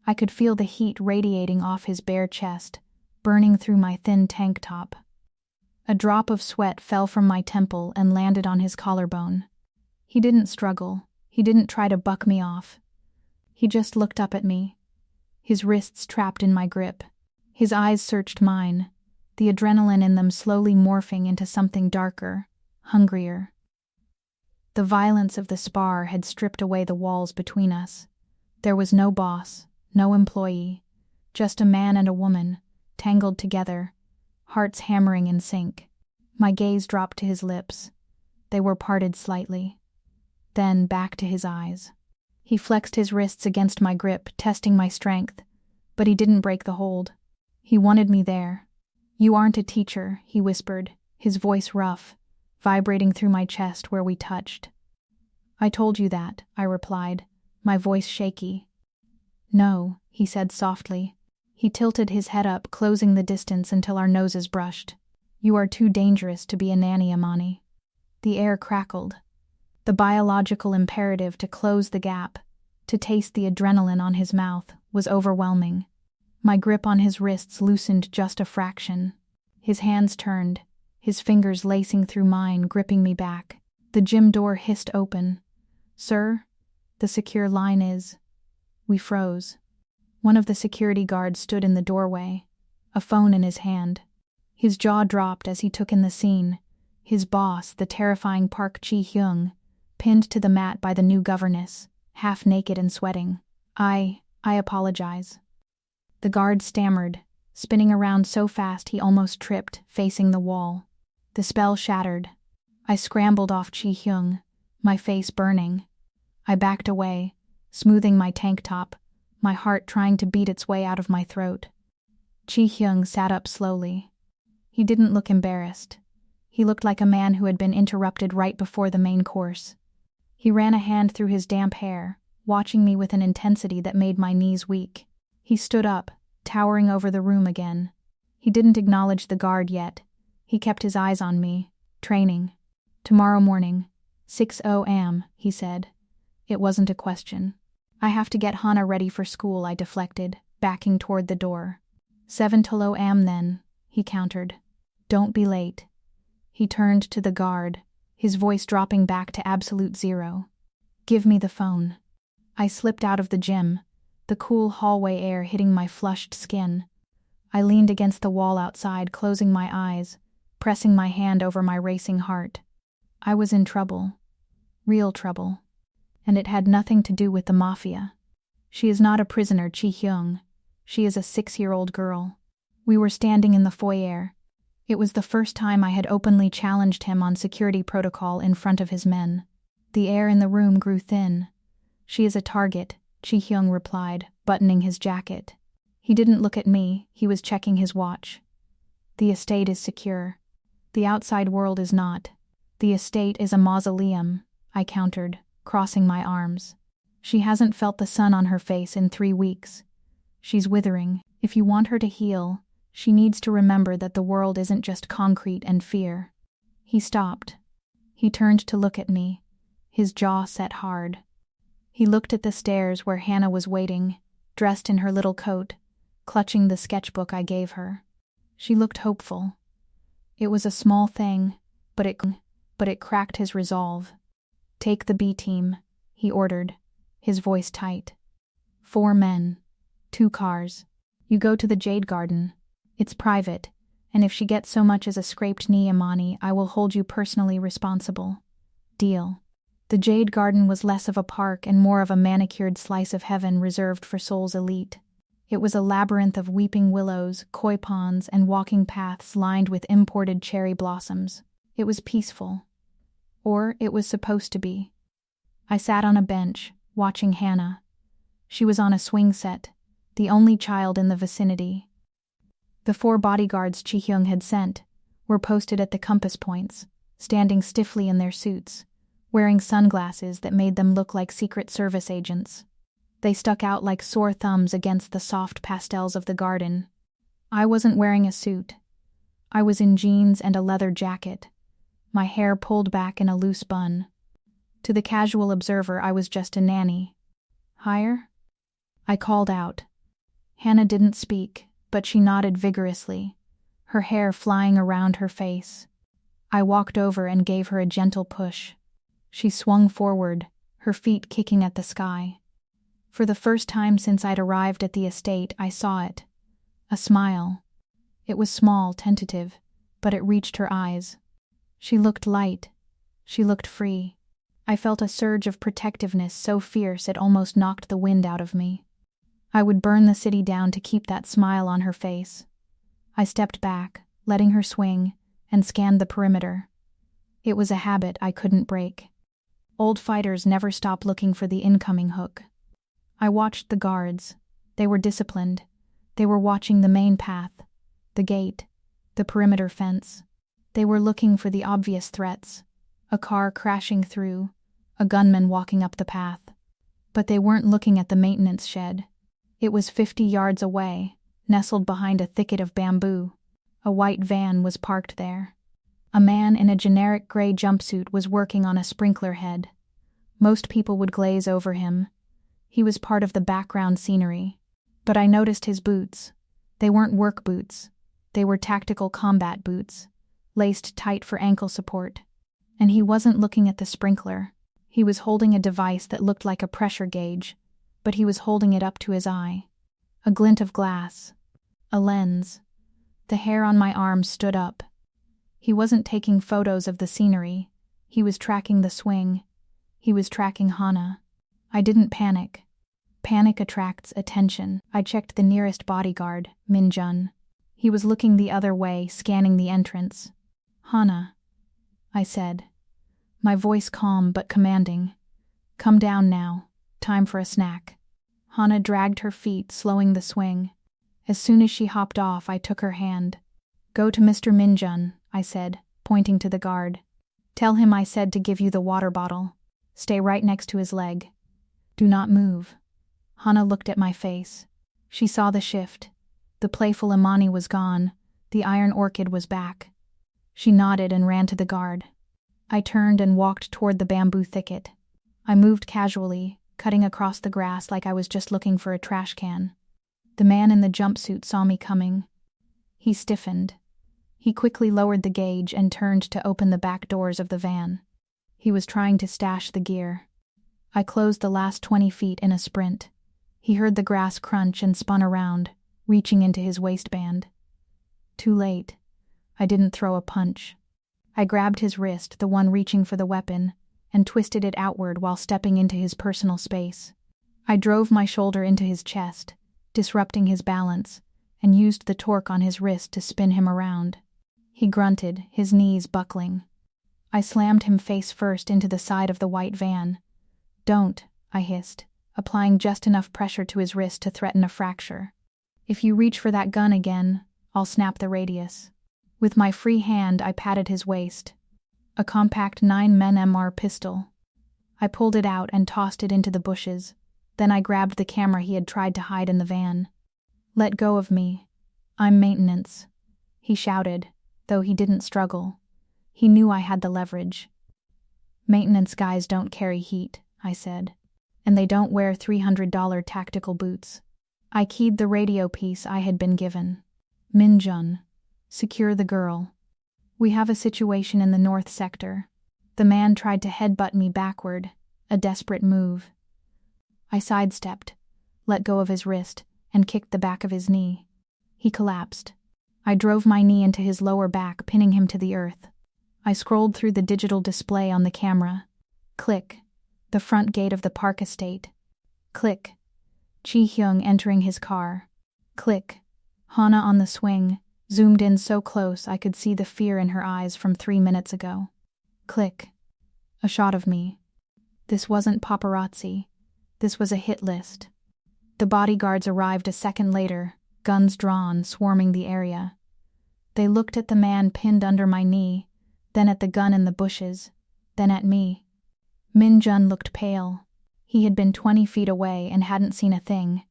I could feel the heat radiating off his bare chest, burning through my thin tank top. A drop of sweat fell from my temple and landed on his collarbone. He didn't struggle. He didn't try to buck me off. He just looked up at me, his wrists trapped in my grip. His eyes searched mine, the adrenaline in them slowly morphing into something darker, hungrier. The violence of the spar had stripped away the walls between us. There was no boss, no employee, just a man and a woman, tangled together, hearts hammering in sync. My gaze dropped to his lips. They were parted slightly. Then back to his eyes. He flexed his wrists against my grip, testing my strength, but he didn't break the hold. He wanted me there. "You aren't a teacher," he whispered, his voice rough, vibrating through my chest where we touched. "I told you that," I replied, my voice shaky. "No," he said softly. He tilted his head up, closing the distance until our noses brushed. "You are too dangerous to be a nanny, Imani." The air crackled. The biological imperative to close the gap, to taste the adrenaline on his mouth, was overwhelming. My grip on his wrists loosened just a fraction. His hands turned, his fingers lacing through mine, gripping me back. The gym door hissed open. "Sir, the secure line is..." We froze. One of the security guards stood in the doorway, a phone in his hand. His jaw dropped as he took in the scene. His boss, the terrifying Park Chi-Hyung, pinned to the mat by the new governess, half naked and sweating. I apologize." The guard stammered, spinning around so fast he almost tripped, facing the wall. The spell shattered. I scrambled off Chi-Hyung, my face burning. I backed away, smoothing my tank top, my heart trying to beat its way out of my throat. Chi-Hyung sat up slowly. He didn't look embarrassed. He looked like a man who had been interrupted right before the main course. He ran a hand through his damp hair, watching me with an intensity that made my knees weak. He stood up, towering over the room again. He didn't acknowledge the guard yet. He kept his eyes on me. "Training. Tomorrow morning, 6 a.m., he said. It wasn't a question. "I have to get Hana ready for school," I deflected, backing toward the door. 7 a.m. then, he countered. "Don't be late." He turned to the guard, his voice dropping back to absolute zero. "Give me the phone." I slipped out of the gym, the cool hallway air hitting my flushed skin. I leaned against the wall outside, closing my eyes, pressing my hand over my racing heart. I was in trouble. Real trouble. And it had nothing to do with the Mafia. She is not a prisoner, Chi-Hyung. She is a 6-year-old girl. We were standing in the foyer. It was the first time I had openly challenged him on security protocol in front of his men. The air in the room grew thin. "She is a target," Chi-Hyung replied, buttoning his jacket. He didn't look at me, he was checking his watch. "The estate is secure. The outside world is not. The estate is a mausoleum," I countered, crossing my arms. "She hasn't felt the sun on her face in 3 weeks. She's withering. If you want her to heal, she needs to remember that the world isn't just concrete and fear." He stopped. He turned to look at me, his jaw set hard. He looked at the stairs where Hannah was waiting, dressed in her little coat, clutching the sketchbook I gave her. She looked hopeful. It was a small thing, but it cracked his resolve. "Take the B team," he ordered, his voice tight. 4 men, 2 cars. You go to the Jade Garden. It's private, and if she gets so much as a scraped knee, Imani, I will hold you personally responsible. Deal. The Jade Garden was less of a park and more of a manicured slice of heaven reserved for Seoul's elite. It was a labyrinth of weeping willows, koi ponds, and walking paths lined with imported cherry blossoms. It was peaceful. Or it was supposed to be. I sat on a bench, watching Hannah. She was on a swing set, the only child in the vicinity. The 4 bodyguards Chi-Hyung had sent were posted at the compass points, standing stiffly in their suits, wearing sunglasses that made them look like Secret Service agents. They stuck out like sore thumbs against the soft pastels of the garden. I wasn't wearing a suit. I was in jeans and a leather jacket, my hair pulled back in a loose bun. To the casual observer, I was just a nanny. "Higher?" I called out. Hannah didn't speak, but she nodded vigorously, her hair flying around her face. I walked over and gave her a gentle push. She swung forward, her feet kicking at the sky. For the first time since I'd arrived at the estate, I saw it. A smile. It was small, tentative, but it reached her eyes. She looked light. She looked free. I felt a surge of protectiveness so fierce it almost knocked the wind out of me. I would burn the city down to keep that smile on her face. I stepped back, letting her swing, and scanned the perimeter. It was a habit I couldn't break. Old fighters never stop looking for the incoming hook. I watched the guards. They were disciplined. They were watching the main path, the gate, the perimeter fence. They were looking for the obvious threats, a car crashing through, a gunman walking up the path. But they weren't looking at the maintenance shed. It was 50 yards away, nestled behind a thicket of bamboo. A white van was parked there. A man in a generic gray jumpsuit was working on a sprinkler head. Most people would glaze over him. He was part of the background scenery. But I noticed his boots. They weren't work boots. They were tactical combat boots, laced tight for ankle support. And he wasn't looking at the sprinkler. He was holding a device that looked like a pressure gauge, but he was holding it up to his eye. A glint of glass. A lens. The hair on my arm stood up. He wasn't taking photos of the scenery. He was tracking the swing. He was tracking Hana. I didn't panic. Panic attracts attention. I checked the nearest bodyguard, Min-jun. He was looking the other way, scanning the entrance. "Hana," I said, my voice calm but commanding. "Come down now. Time for a snack." Hana dragged her feet, slowing the swing. As soon as she hopped off, I took her hand. "Go to Mr. Min-jun," I said, pointing to the guard. "Tell him I said to give you the water bottle. Stay right next to his leg. Do not move." Hana looked at my face. She saw the shift. The playful Imani was gone. The Iron Orchid was back. She nodded and ran to the guard. I turned and walked toward the bamboo thicket. I moved casually, cutting across the grass like I was just looking for a trash can. The man in the jumpsuit saw me coming. He stiffened. He quickly lowered the gauge and turned to open the back doors of the van. He was trying to stash the gear. I closed the last 20 feet in a sprint. He heard the grass crunch and spun around, reaching into his waistband. Too late. I didn't throw a punch. I grabbed his wrist, the one reaching for the weapon, and twisted it outward while stepping into his personal space. I drove my shoulder into his chest, disrupting his balance, and used the torque on his wrist to spin him around. He grunted, his knees buckling. I slammed him face first into the side of the white van. "Don't," I hissed, applying just enough pressure to his wrist to threaten a fracture. "If you reach for that gun again, I'll snap the radius." With my free hand, I patted his waist. A compact 9mm pistol. I pulled it out and tossed it into the bushes. Then I grabbed the camera he had tried to hide in the van. "Let go of me. I'm maintenance," he shouted, though he didn't struggle. He knew I had the leverage. "Maintenance guys don't carry heat," I said. "And they don't wear $300 tactical boots." I keyed the radio piece I had been given. "Min-jun, secure the girl. We have a situation in the north sector." The man tried to headbutt me backward, a desperate move. I sidestepped, let go of his wrist, and kicked the back of his knee. He collapsed. I drove my knee into his lower back, pinning him to the earth. I scrolled through the digital display on the camera. Click. The front gate of the Park estate. Click. Chi-Hyung entering his car. Click. Hana on the swing, zoomed in so close I could see the fear in her eyes from 3 minutes ago. Click. A shot of me. This wasn't paparazzi. This was a hit list. The bodyguards arrived a second later, guns drawn, swarming the area. They looked at the man pinned under my knee, then at the gun in the bushes, then at me. Min-jun looked pale. He had been 20 feet away and hadn't seen a thing.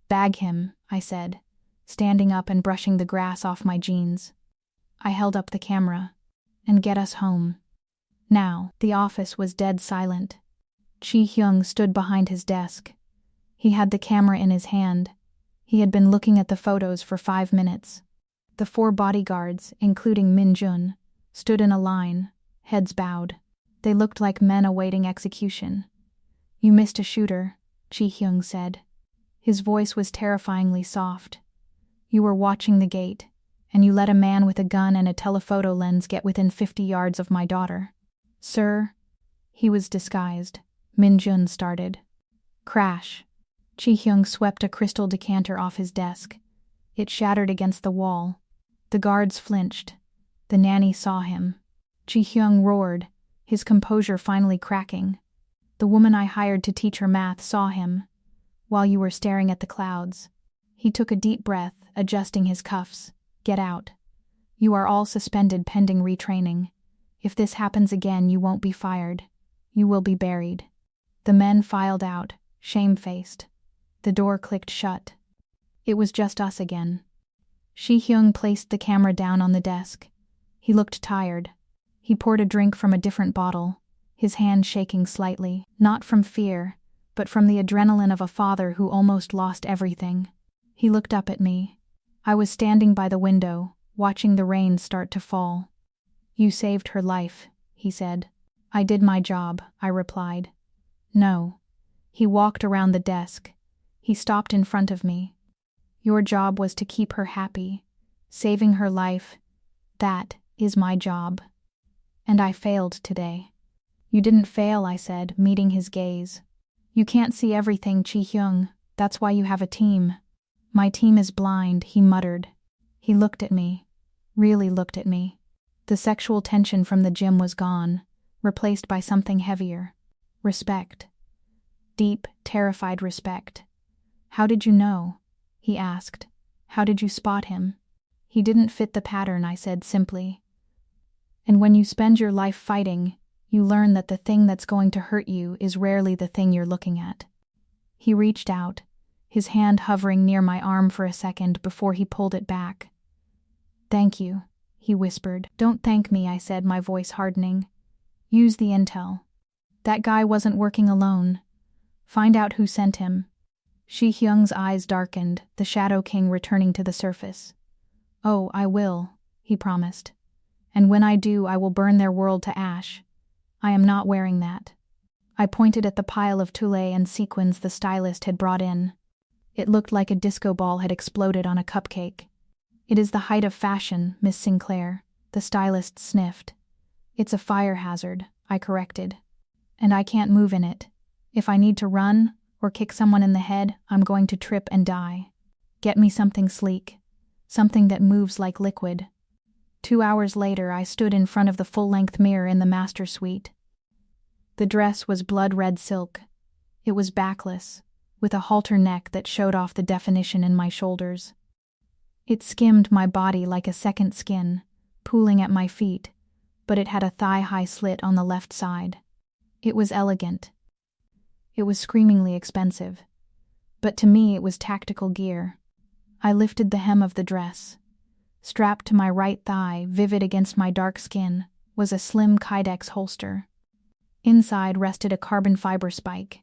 "Bag him," I said, standing up and brushing the grass off my jeans. I held up the camera. "And get us home." Now, the office was dead silent. Chi-Hyung stood behind his desk. He had the camera in his hand. He had been looking at the photos for 5 minutes. The 4 bodyguards, including Min-jun, stood in a line, heads bowed. They looked like men awaiting execution. "You missed a shooter," Chi-Hyung said. His voice was terrifyingly soft. "You were watching the gate, and you let a man with a gun and a telephoto lens get within 50 yards of my daughter." "Sir?" He was disguised. Min-jun started. Crash. Chi-Hyung swept a crystal decanter off his desk. It shattered against the wall. The guards flinched. The nanny saw him. Chi-Hyung roared, his composure finally cracking. "The woman I hired to teach her math saw him, while you were staring at the clouds." He took a deep breath, adjusting his cuffs. "Get out. You are all suspended pending retraining. If this happens again, you won't be fired. You will be buried." The men filed out, shamefaced. The door clicked shut. It was just us again. Chi-Hyung placed the camera down on the desk. He looked tired. He poured a drink from a different bottle, his hand shaking slightly, not from fear, but from the adrenaline of a father who almost lost everything. He looked up at me. I was standing by the window, watching the rain start to fall. You saved her life, he said. I did my job, I replied. No. He walked around the desk. He stopped in front of me. Your job was to keep her happy. Saving her life, that is my job. And I failed today. You didn't fail, I said, meeting his gaze. You can't see everything, Chi-Hyung. That's why you have a team. My team is blind, he muttered. He looked at me. Really looked at me. The sexual tension from the gym was gone, replaced by something heavier. Respect. Deep, terrified respect. How did you know? He asked. How did you spot him? He didn't fit the pattern, I said simply. And when you spend your life fighting, you learn that the thing that's going to hurt you is rarely the thing you're looking at. He reached out, his hand hovering near my arm for a second before he pulled it back. Thank you, he whispered. Don't thank me, I said, my voice hardening. Use the intel. That guy wasn't working alone. Find out who sent him. Chi-Hyung's eyes darkened, the Shadow King returning to the surface. Oh, I will, he promised. And when I do, I will burn their world to ash. I am not wearing that. I pointed at the pile of tulle and sequins the stylist had brought in. It looked like a disco ball had exploded on a cupcake. It is the height of fashion, Miss Sinclair, the stylist sniffed. It's a fire hazard, I corrected. And I can't move in it. If I need to run or kick someone in the head, I'm going to trip and die. Get me something sleek. Something that moves like liquid. 2 hours later, I stood in front of the full-length mirror in the master suite. The dress was blood-red silk. It was backless, with a halter neck that showed off the definition in my shoulders. It skimmed my body like a second skin, pooling at my feet, but it had a thigh-high slit on the left side. It was elegant. It was screamingly expensive. But to me it was tactical gear. I lifted the hem of the dress. Strapped to my right thigh, vivid against my dark skin, was a slim Kydex holster. Inside rested a carbon fiber spike.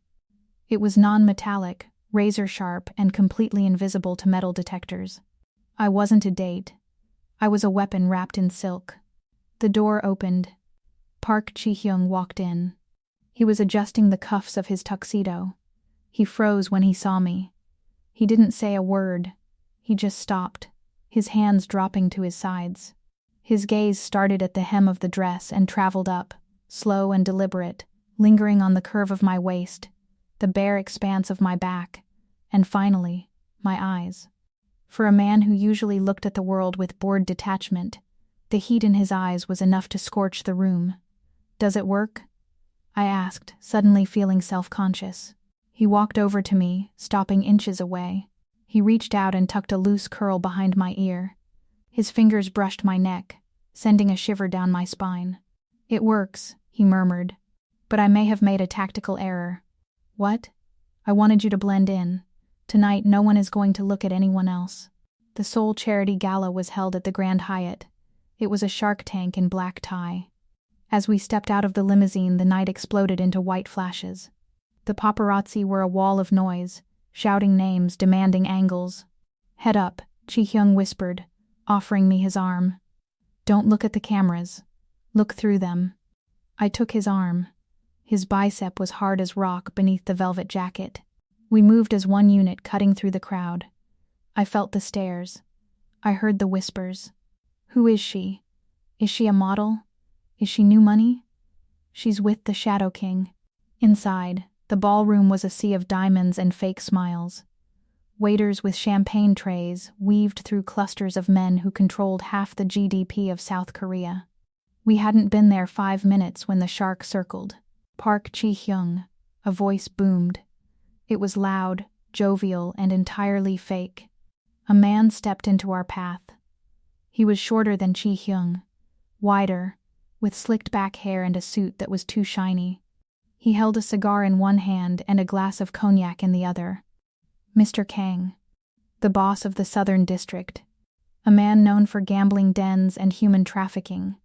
It was non-metallic, razor-sharp, and completely invisible to metal detectors. I wasn't a date. I was a weapon wrapped in silk. The door opened. Park Chi-Hyung walked in. He was adjusting the cuffs of his tuxedo. He froze when he saw me. He didn't say a word. He just stopped, his hands dropping to his sides. His gaze started at the hem of the dress and traveled up, slow and deliberate, lingering on the curve of my waist, the bare expanse of my back, and finally, my eyes. For a man who usually looked at the world with bored detachment, the heat in his eyes was enough to scorch the room. Does it work? I asked, suddenly feeling self-conscious. He walked over to me, stopping inches away. He reached out and tucked a loose curl behind my ear. His fingers brushed my neck, sending a shiver down my spine. It works, he murmured. But I may have made a tactical error. What? I wanted you to blend in. Tonight no one is going to look at anyone else. The Seoul Charity Gala was held at the Grand Hyatt. It was a Shark Tank in black tie. As we stepped out of the limousine, the night exploded into white flashes. The paparazzi were a wall of noise, shouting names, demanding angles. Head up, Chi-Hyung whispered, offering me his arm. Don't look at the cameras. Look through them. I took his arm. His bicep was hard as rock beneath the velvet jacket. We moved as one unit, cutting through the crowd. I felt the stares. I heard the whispers. Who is she? Is she a model? Is she new money? She's with the Shadow King. Inside, the ballroom was a sea of diamonds and fake smiles. Waiters with champagne trays weaved through clusters of men who controlled half the GDP of South Korea. We hadn't been there 5 minutes when the shark circled. Park Chi-Hyung, a voice boomed. It was loud, jovial, and entirely fake. A man stepped into our path. He was shorter than Chi-Hyung, wider, with slicked back hair and a suit that was too shiny. He held a cigar in one hand and a glass of cognac in the other. Mr. Kang, the boss of the Southern District, a man known for gambling dens and human trafficking,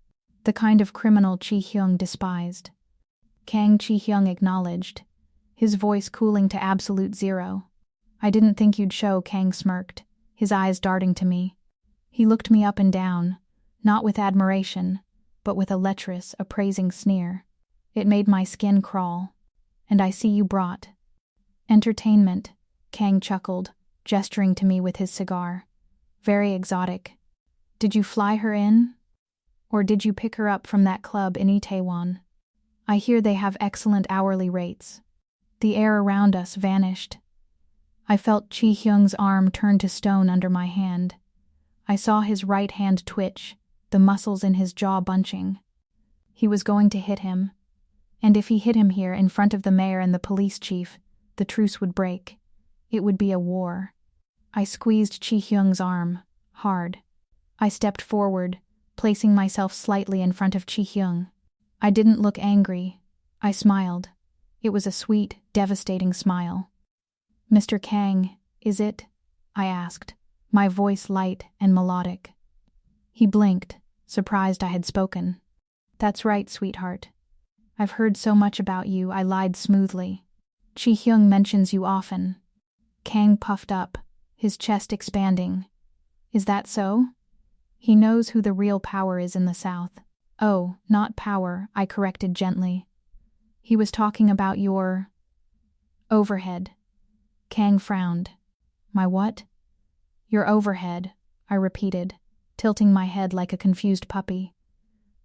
the kind of criminal Chi-Hyung despised. Kang Chi-Hyung acknowledged, his voice cooling to absolute zero. I didn't think you'd show, Kang smirked, his eyes darting to me. He looked me up and down, not with admiration, but with a lecherous, appraising sneer. It made my skin crawl. And I see you brought entertainment, Kang chuckled, gesturing to me with his cigar. Very exotic. Did you fly her in? Or did you pick her up from that club in Itaewon? I hear they have excellent hourly rates. The air around us vanished. I felt Chi-Hyung's arm turn to stone under my hand. I saw his right hand twitch, the muscles in his jaw bunching. He was going to hit him. And if he hit him here in front of the mayor and the police chief, the truce would break. It would be a war. I squeezed Chi-Hyung's arm, hard. I stepped forward, placing myself slightly in front of Chi-Hyung. I didn't look angry. I smiled. It was a sweet, devastating smile. Mr. Kang, is it? I asked, my voice light and melodic. He blinked, surprised I had spoken. That's right, sweetheart. I've heard so much about you, I lied smoothly. Chi-Hyung mentions you often. Kang puffed up, his chest expanding. Is that so? He knows who the real power is in the South. Oh, not power, I corrected gently. He was talking about your overhead. Kang frowned. My what? Your overhead, I repeated, tilting my head like a confused puppy.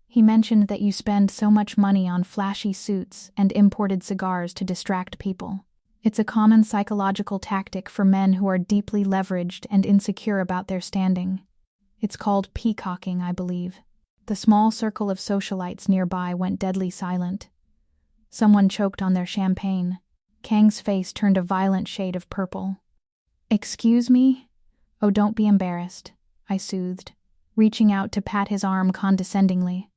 He mentioned that you spend so much money on flashy suits and imported cigars to distract people. It's a common psychological tactic for men who are deeply leveraged and insecure about their standing. It's called peacocking, I believe. The small circle of socialites nearby went deadly silent. Someone choked on their champagne. Kang's face turned a violent shade of purple. Excuse me? Oh, don't be embarrassed, I soothed, reaching out to pat his arm condescendingly.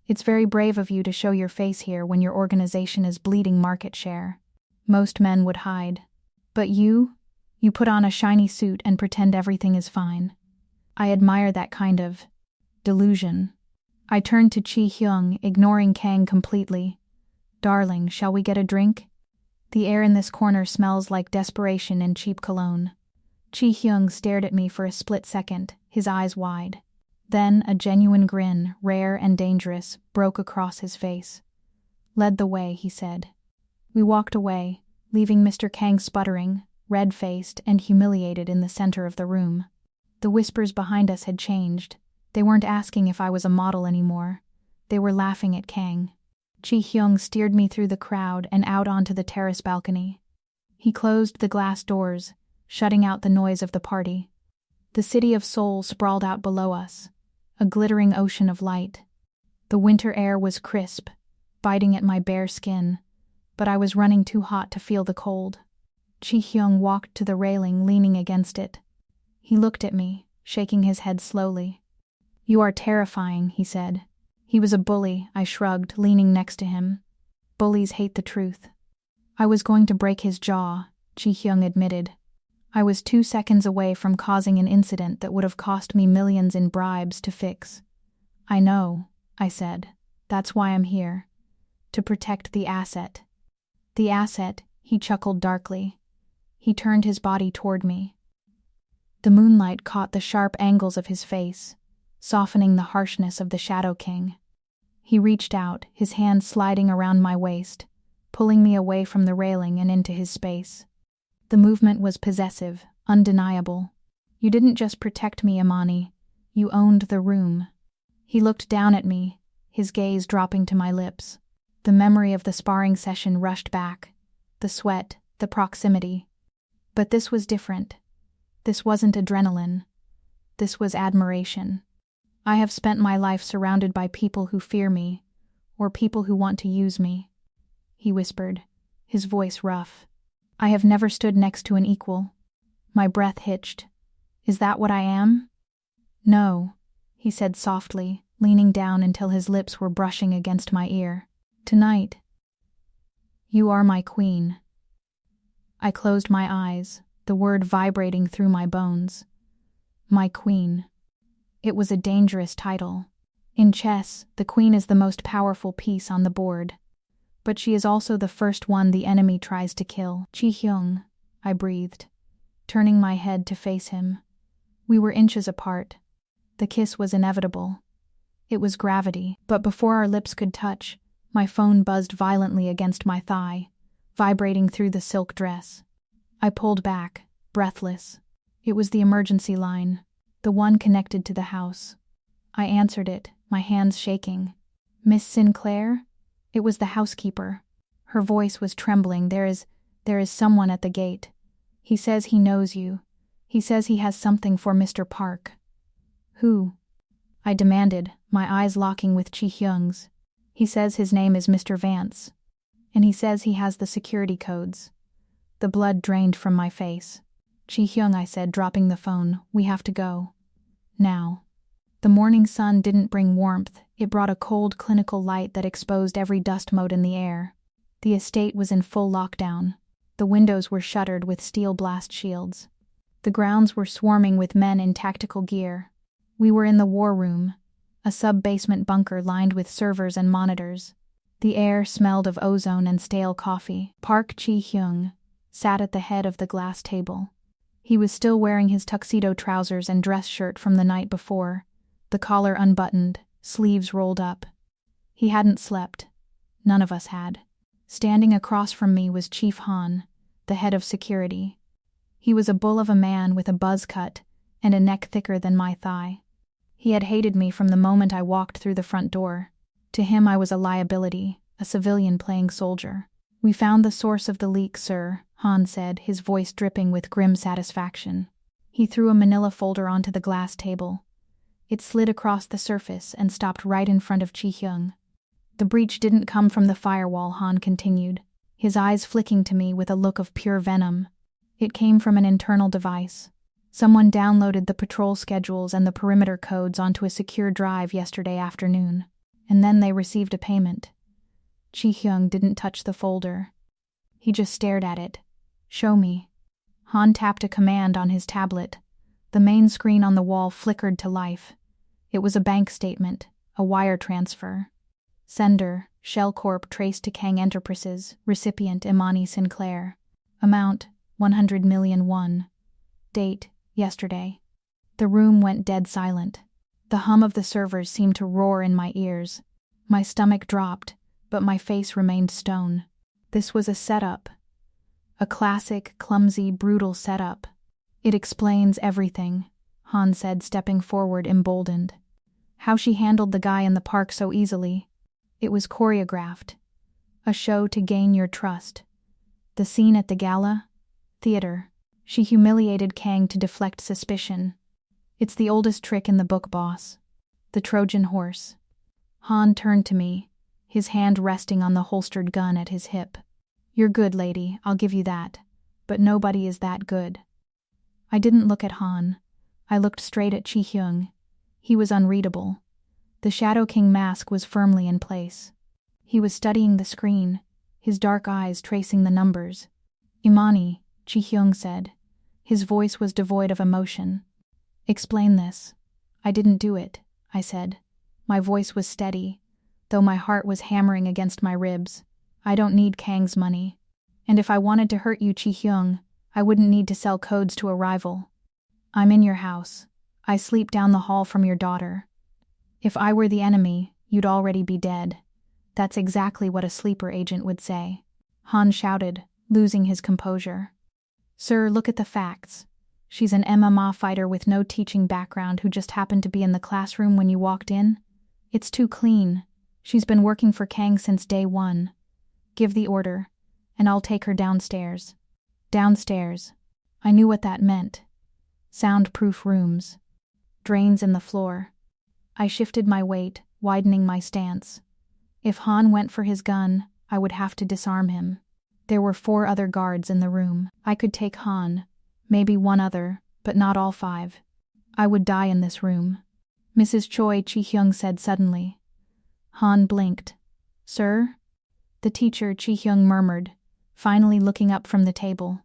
It's very brave of you to show your face here when your organization is bleeding market share. Most men would hide. But you put on a shiny suit and pretend everything is fine. I admire that kind of delusion. I turned to Chi-Hyung, ignoring Kang completely. Darling, shall we get a drink? The air in this corner smells like desperation and cheap cologne. Chi-Hyung stared at me for a split second, his eyes wide. Then a genuine grin, rare and dangerous, broke across his face. Led the way, he said. We walked away, leaving Mr. Kang sputtering, red-faced and humiliated in the center of the room. The whispers behind us had changed. They weren't asking if I was a model anymore. They were laughing at Kang. Chi-Hyung steered me through the crowd and out onto the terrace balcony. He closed the glass doors, shutting out the noise of the party. The city of Seoul sprawled out below us, a glittering ocean of light. The winter air was crisp, biting at my bare skin, but I was running too hot to feel the cold. Chi-Hyung walked to the railing, leaning against it. He looked at me, shaking his head slowly. You are terrifying, he said. He was a bully, I shrugged, leaning next to him. Bullies hate the truth. I was going to break his jaw, Chi-Hyung admitted. I was 2 seconds away from causing an incident that would have cost me millions in bribes to fix. I know, I said. That's why I'm here. To protect the asset. The asset, he chuckled darkly. He turned his body toward me. The moonlight caught the sharp angles of his face, softening the harshness of the Shadow King. He reached out, his hand sliding around my waist, pulling me away from the railing and into his space. The movement was possessive, undeniable. You didn't just protect me, Imani. You owned the room. He looked down at me, his gaze dropping to my lips. The memory of the sparring session rushed back. The sweat, the proximity. But this was different. This wasn't adrenaline. This was admiration. I have spent my life surrounded by people who fear me, or people who want to use me. He whispered, his voice rough. I have never stood next to an equal. My breath hitched. Is that what I am? No, he said softly, leaning down until his lips were brushing against my ear. Tonight, you are my queen. I closed my eyes, the word vibrating through my bones. My queen. It was a dangerous title. In chess, the queen is the most powerful piece on the board. But she is also the first one the enemy tries to kill. Chi-Hyung, I breathed. turning my head to face him. We were inches apart. The kiss was inevitable. It was gravity, but before our lips could touch, my phone buzzed violently against my thigh, vibrating through the silk dress. I pulled back, breathless. It was the emergency line, the one connected to the house. I answered it, my hands shaking. "Miss Sinclair?" It was the housekeeper. Her voice was trembling. There is someone at the gate. He says he knows you. He says he has something for Mr. Park." "Who?" I demanded, my eyes locking with Chi-Hyung's. "He says his name is Mr. Vance. And he says he has the security codes." The blood drained from my face. "Chi-Hyung," I said, dropping the phone, "we have to go. Now." The morning sun didn't bring warmth. It brought a cold, clinical light that exposed every dust mote in the air. The estate was in full lockdown. The windows were shuttered with steel blast shields. The grounds were swarming with men in tactical gear. We were in the war room, a sub-basement bunker lined with servers and monitors. The air smelled of ozone and stale coffee. Park Chi-Hyung sat at the head of the glass table. He was still wearing his tuxedo trousers and dress shirt from the night before, the collar unbuttoned, sleeves rolled up. He hadn't slept. None of us had. Standing across from me was Chief Han, the head of security. He was a bull of a man with a buzz cut and a neck thicker than my thigh. He had hated me from the moment I walked through the front door. To him I was a liability, a civilian playing soldier. "We found the source of the leak, sir," Han said, his voice dripping with grim satisfaction. He threw a manila folder onto the glass table. It slid across the surface and stopped right in front of Chi-Hyung. "The breach didn't come from the firewall," Han continued, his eyes flicking to me with a look of pure venom. "It came from an internal device. Someone downloaded the patrol schedules and the perimeter codes onto a secure drive yesterday afternoon, and then they received a payment." Chi-Hyung didn't touch the folder. He just stared at it. "Show me." Han tapped a command on his tablet. The main screen on the wall flickered to life. It was a bank statement, a wire transfer. Sender, Shell Corp traced to Kang Enterprises, recipient Imani Sinclair. Amount, 100 million won. Date, yesterday. The room went dead silent. The hum of the servers seemed to roar in my ears. My stomach dropped, but my face remained stone. This was a setup. A classic, clumsy, brutal setup. "It explains everything," Han said, stepping forward emboldened. "How she handled the guy in the park so easily. It was choreographed. A show to gain your trust. The scene at the gala? Theater. She humiliated Kang to deflect suspicion. It's the oldest trick in the book, boss. The Trojan horse." Han turned to me, his hand resting on the holstered gun at his hip. "You're good, lady, I'll give you that. But nobody is that good." I didn't look at Han. I looked straight at Chi-Hyung. He was unreadable. The Shadow King mask was firmly in place. He was studying the screen, his dark eyes tracing the numbers. "Imani," Chi-Hyung said. His voice was devoid of emotion. "Explain this." "I didn't do it," I said. My voice was steady, though my heart was hammering against my ribs. "I don't need Kang's money. And if I wanted to hurt you, Chi-Hyung, I wouldn't need to sell codes to a rival. I'm in your house. I sleep down the hall from your daughter. If I were the enemy, you'd already be dead. That's exactly what a sleeper agent would say." Han shouted, losing his composure. "Sir, look at the facts. She's an MMA fighter with no teaching background who just happened to be in the classroom when you walked in. It's too clean. She's been working for Kang since day one. Give the order, and I'll take her downstairs." Downstairs. I knew what that meant. Soundproof rooms. Drains in the floor. I shifted my weight, widening my stance. If Han went for his gun, I would have to disarm him. There were 4 other guards in the room. I could take Han, maybe one other, but not all 5. I would die in this room. "Mrs. Choi," Chi-Hyung said suddenly. Han blinked. "Sir?" The teacher, Chi-Hyung murmured, finally looking up from the table.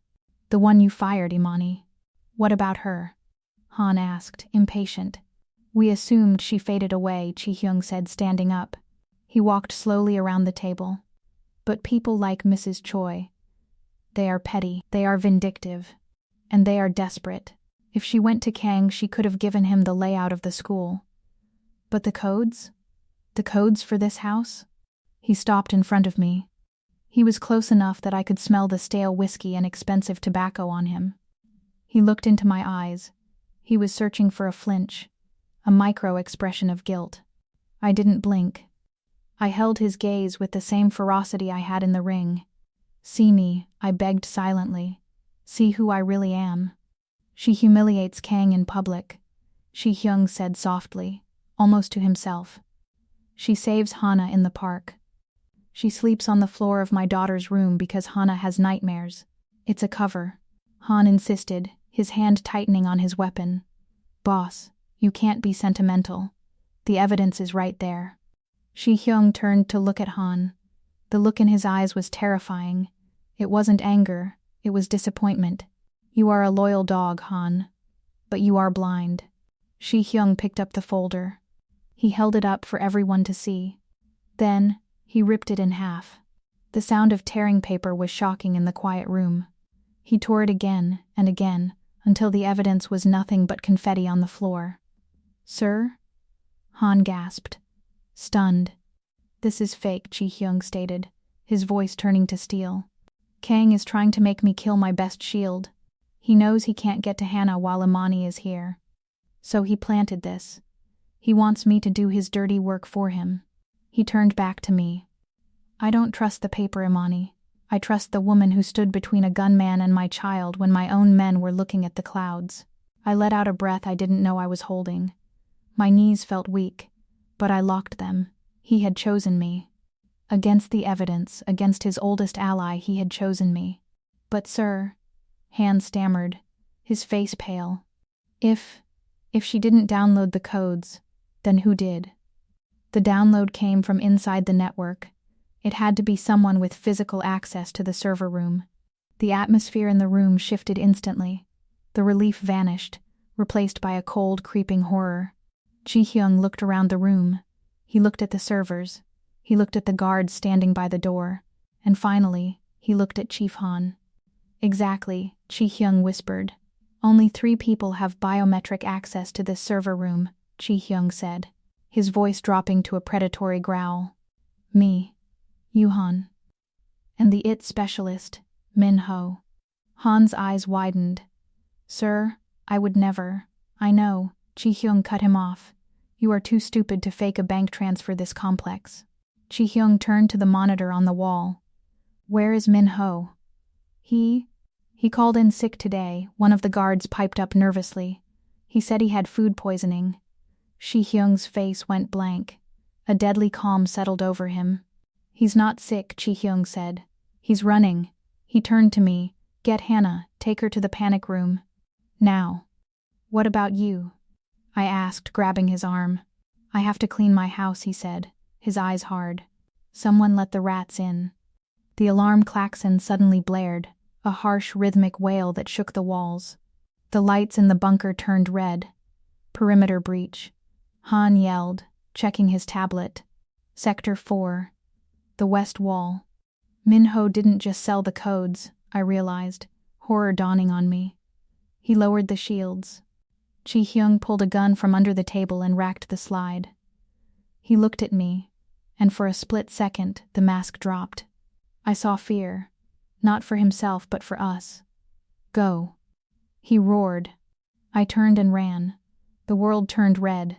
"The one you fired, Imani." "What about her?" Han asked, impatient. "We assumed she faded away," Chi-Hyung said, standing up. He walked slowly around the table. "But people like Mrs. Choi, they are petty, they are vindictive. and they are desperate. If she went to Kang, she could have given him the layout of the school. But the codes? The codes for this house? He stopped in front of me. He was close enough that I could smell the stale whiskey and expensive tobacco on him. He looked into my eyes. He was searching for a flinch, a micro-expression of guilt. I didn't blink. I held his gaze with the same ferocity I had in the ring. "See me," I begged silently. "See who I really am." "She humiliates Kang in public," Chi-Hyung said softly, almost to himself. "She saves Hana in the park. She sleeps on the floor of my daughter's room because Hana has nightmares. It's a cover." Han insisted, his hand tightening on his weapon. "Boss, you can't be sentimental. The evidence is right there." Chi-Hyung turned to look at Han. The look in his eyes was terrifying. It wasn't anger, it was disappointment. "You are a loyal dog, Han. But you are blind." Chi-Hyung picked up the folder. He held it up for everyone to see. Then, he ripped it in half. The sound of tearing paper was shocking in the quiet room. He tore it again and again, until the evidence was nothing but confetti on the floor. "Sir?" Han gasped, stunned. "This is fake," Chi-Hyung stated, his voice turning to steel. "Kang is trying to make me kill my best shield. He knows he can't get to Hana while Imani is here. So he planted this. He wants me to do his dirty work for him." He turned back to me. "I don't trust the paper, Imani. I trust the woman who stood between a gunman and my child when my own men were looking at the clouds." I let out a breath I didn't know I was holding. My knees felt weak, but I locked them. He had chosen me. Against the evidence, against his oldest ally, he had chosen me. "But sir," Han stammered, his face pale. If she didn't download the codes, then who did?" "The download came from inside the network. It had to be someone with physical access to the server room." The atmosphere in the room shifted instantly. The relief vanished, replaced by a cold, creeping horror. Chi-Hyung looked around the room. He looked at the servers. He looked at the guards standing by the door. And finally, he looked at Chief Han. "Exactly," Chi-Hyung whispered. "Only 3 people have biometric access to this server room," Chi-Hyung said, his voice dropping to a predatory growl. "Me, Yuhan, and the IT specialist, Min-ho." Han's eyes widened. "Sir, I would never." "I know," Chi-Hyung cut him off. "You are too stupid to fake a bank transfer this complex." Chi-Hyung turned to the monitor on the wall. "Where is Min-ho?" He called in sick today," one of the guards piped up nervously. "He said he had food poisoning." Chi-Hyung's face went blank. A deadly calm settled over him. "He's not sick," Chi-Hyung said. "He's running." He turned to me. "Get Hana, take her to the panic room. Now." "What about you?" I asked, grabbing his arm. "I have to clean my house," he said, his eyes hard. "Someone let the rats in." The alarm klaxon suddenly blared, a harsh rhythmic wail that shook the walls. The lights in the bunker turned red. "Perimeter breach." Han yelled, checking his tablet. "Sector 4. The west wall." Min-ho didn't just sell the codes, I realized, horror dawning on me. He lowered the shields. Chi-Hyung pulled a gun from under the table and racked the slide. He looked at me, and for a split second the mask dropped. I saw fear, not for himself but for us. "Go." He roared. I turned and ran. The world turned red.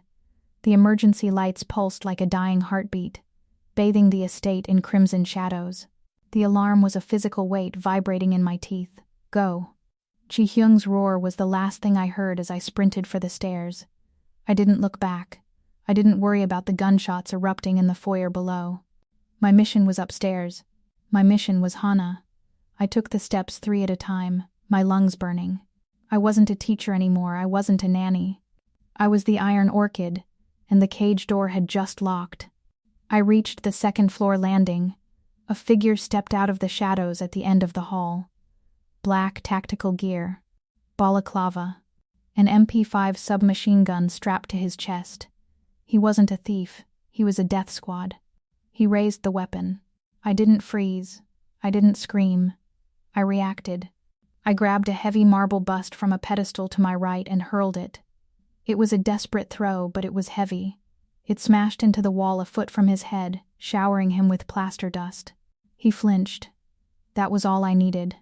The emergency lights pulsed like a dying heartbeat, bathing the estate in crimson shadows. The alarm was a physical weight vibrating in my teeth. "Go." Chi-Hyung's roar was the last thing I heard as I sprinted for the stairs. I didn't look back. I didn't worry about the gunshots erupting in the foyer below. My mission was upstairs. My mission was Hana. I took the steps 3 at a time, my lungs burning. I wasn't a teacher anymore, I wasn't a nanny. I was the Iron Orchid, and the cage door had just locked. I reached the 2nd floor landing. A figure stepped out of the shadows at the end of the hall. Black tactical gear, balaclava, an MP5 submachine gun strapped to his chest. He wasn't a thief, he was a death squad. He raised the weapon. I didn't freeze. I didn't scream. I reacted. I grabbed a heavy marble bust from a pedestal to my right and hurled it. It was a desperate throw, but it was heavy. It smashed into the wall a foot from his head, showering him with plaster dust. He flinched. That was all I needed.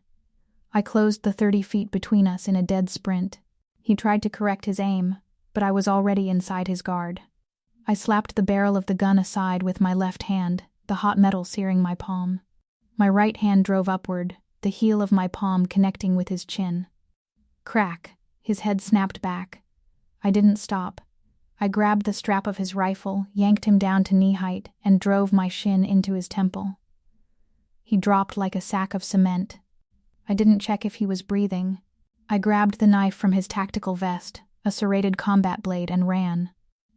I closed the 30 feet between us in a dead sprint. He tried to correct his aim, but I was already inside his guard. I slapped the barrel of the gun aside with my left hand, the hot metal searing my palm. My right hand drove upward, the heel of my palm connecting with his chin. Crack! His head snapped back. I didn't stop. I grabbed the strap of his rifle, yanked him down to knee height, and drove my shin into his temple. He dropped like a sack of cement. I didn't check if he was breathing. I grabbed the knife from his tactical vest, a serrated combat blade, and ran.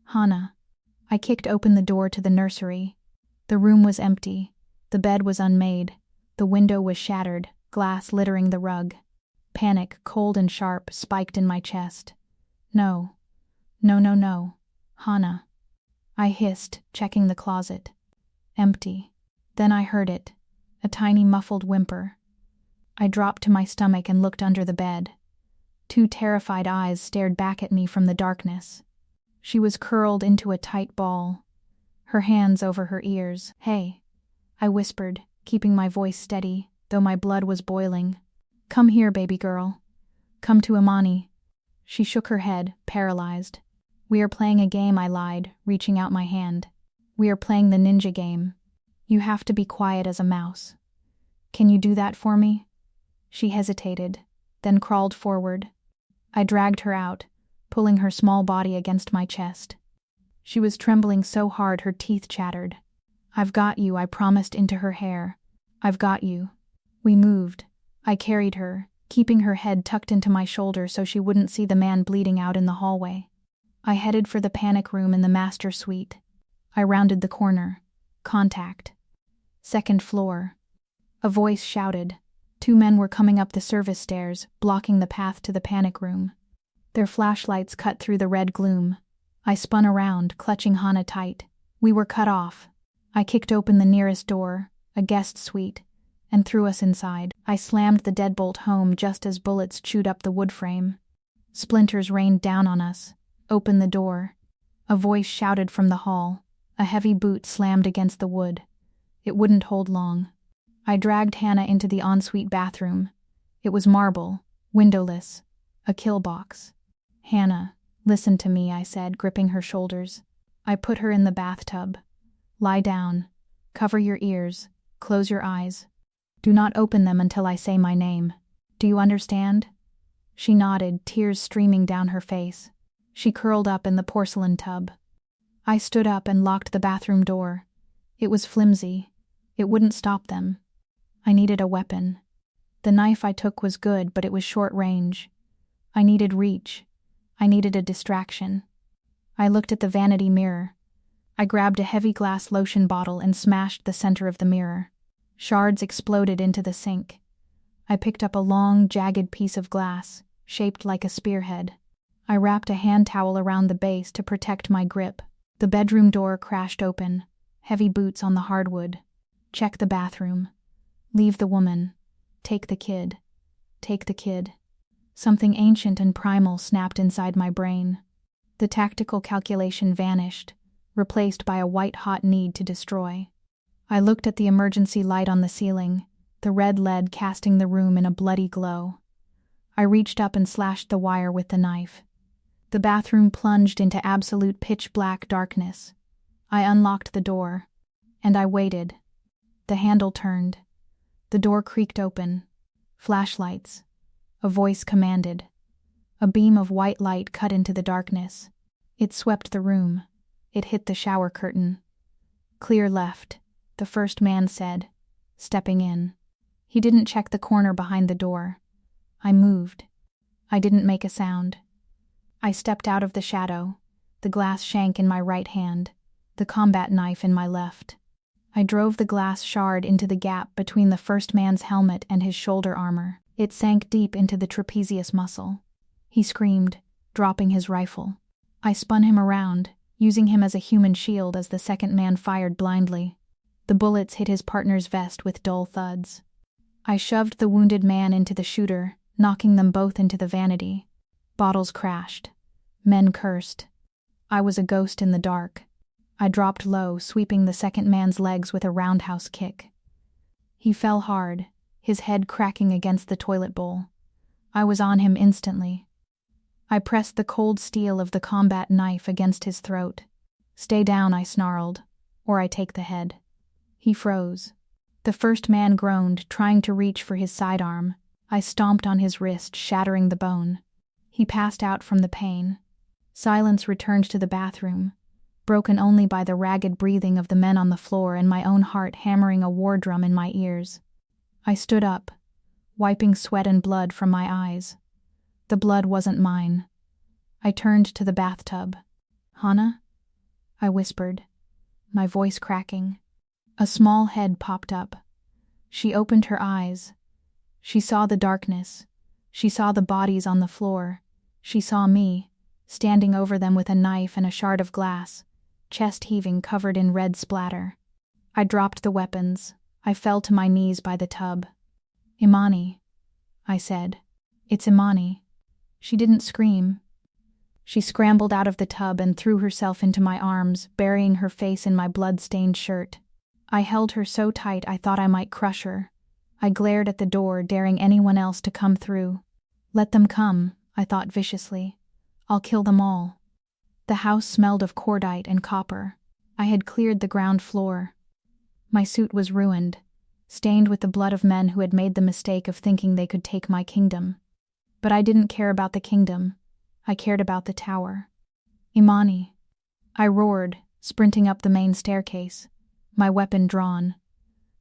Hana. I kicked open the door to the nursery. The room was empty. The bed was unmade. The window was shattered, glass littering the rug. Panic, cold and sharp, spiked in my chest. No. No, no, no. Hana. I hissed, checking the closet. Empty. Then I heard it. A tiny muffled whimper. I dropped to my stomach and looked under the bed. 2 terrified eyes stared back at me from the darkness. She was curled into a tight ball, her hands over her ears. Hey, I whispered, keeping my voice steady, though my blood was boiling. Come here, baby girl. Come to Imani. She shook her head, paralyzed. We are playing a game, I lied, reaching out my hand. We are playing the ninja game. You have to be quiet as a mouse. Can you do that for me? She hesitated, then crawled forward. I dragged her out, pulling her small body against my chest. She was trembling so hard her teeth chattered. I've got you, I promised into her hair. I've got you. We moved. I carried her, keeping her head tucked into my shoulder so she wouldn't see the man bleeding out in the hallway. I headed for the panic room in the master suite. I rounded the corner. Contact. 2nd floor. A voice shouted. 2 men were coming up the service stairs, blocking the path to the panic room. Their flashlights cut through the red gloom. I spun around, clutching Hana tight. We were cut off. I kicked open the nearest door, a guest suite, and threw us inside. I slammed the deadbolt home just as bullets chewed up the wood frame. Splinters rained down on us. Open the door. A voice shouted from the hall. A heavy boot slammed against the wood. It wouldn't hold long. I dragged Hana into the ensuite bathroom. It was marble, windowless, a kill box. Hana, listen to me, I said, gripping her shoulders. I put her in the bathtub. Lie down. Cover your ears. Close your eyes. Do not open them until I say my name. Do you understand? She nodded, tears streaming down her face. She curled up in the porcelain tub. I stood up and locked the bathroom door. It was flimsy. It wouldn't stop them. I needed a weapon. The knife I took was good, but it was short range. I needed reach. I needed a distraction. I looked at the vanity mirror. I grabbed a heavy glass lotion bottle and smashed the center of the mirror. Shards exploded into the sink. I picked up a long, jagged piece of glass, shaped like a spearhead. I wrapped a hand towel around the base to protect my grip. The bedroom door crashed open, heavy boots on the hardwood. Check the bathroom. Leave the woman. Take the kid. Take the kid. Something ancient and primal snapped inside my brain. The tactical calculation vanished, replaced by a white-hot need to destroy. I looked at the emergency light on the ceiling, the red lead casting the room in a bloody glow. I reached up and slashed the wire with the knife. The bathroom plunged into absolute pitch-black darkness. I unlocked the door, and I waited. The handle turned. The door creaked open. Flashlights. A voice commanded. A beam of white light cut into the darkness. It swept the room. It hit the shower curtain. Clear left, the first man said, stepping in. He didn't check the corner behind the door. I moved. I didn't make a sound. I stepped out of the shadow, the glass shank in my right hand, the combat knife in my left. I drove the glass shard into the gap between the first man's helmet and his shoulder armor. It sank deep into the trapezius muscle. He screamed, dropping his rifle. I spun him around, using him as a human shield as the second man fired blindly. The bullets hit his partner's vest with dull thuds. I shoved the wounded man into the shooter, knocking them both into the vanity. Bottles crashed. Men cursed. I was a ghost in the dark. I dropped low, sweeping the second man's legs with a roundhouse kick. He fell hard, his head cracking against the toilet bowl. I was on him instantly. I pressed the cold steel of the combat knife against his throat. "Stay down," I snarled, "or I take the head." He froze. The first man groaned, trying to reach for his sidearm. I stomped on his wrist, shattering the bone. He passed out from the pain. Silence returned to the bathroom, broken only by the ragged breathing of the men on the floor and my own heart hammering a war drum in my ears. I stood up, wiping sweat and blood from my eyes. The blood wasn't mine. I turned to the bathtub. "Hana?" I whispered, my voice cracking. A small head popped up. She opened her eyes. She saw the darkness. She saw the bodies on the floor. She saw me, standing over them with a knife and a shard of glass, chest heaving, covered in red splatter. I dropped the weapons. I fell to my knees by the tub. "Imani," I said. "It's Imani." She didn't scream. She scrambled out of the tub and threw herself into my arms, burying her face in my blood-stained shirt. I held her so tight I thought I might crush her. I glared at the door, daring anyone else to come through. "Let them come," I thought viciously. "I'll kill them all." The house smelled of cordite and copper. I had cleared the ground floor. My suit was ruined, stained with the blood of men who had made the mistake of thinking they could take my kingdom. But I didn't care about the kingdom. I cared about the tower. "Imani," I roared, sprinting up the main staircase, my weapon drawn.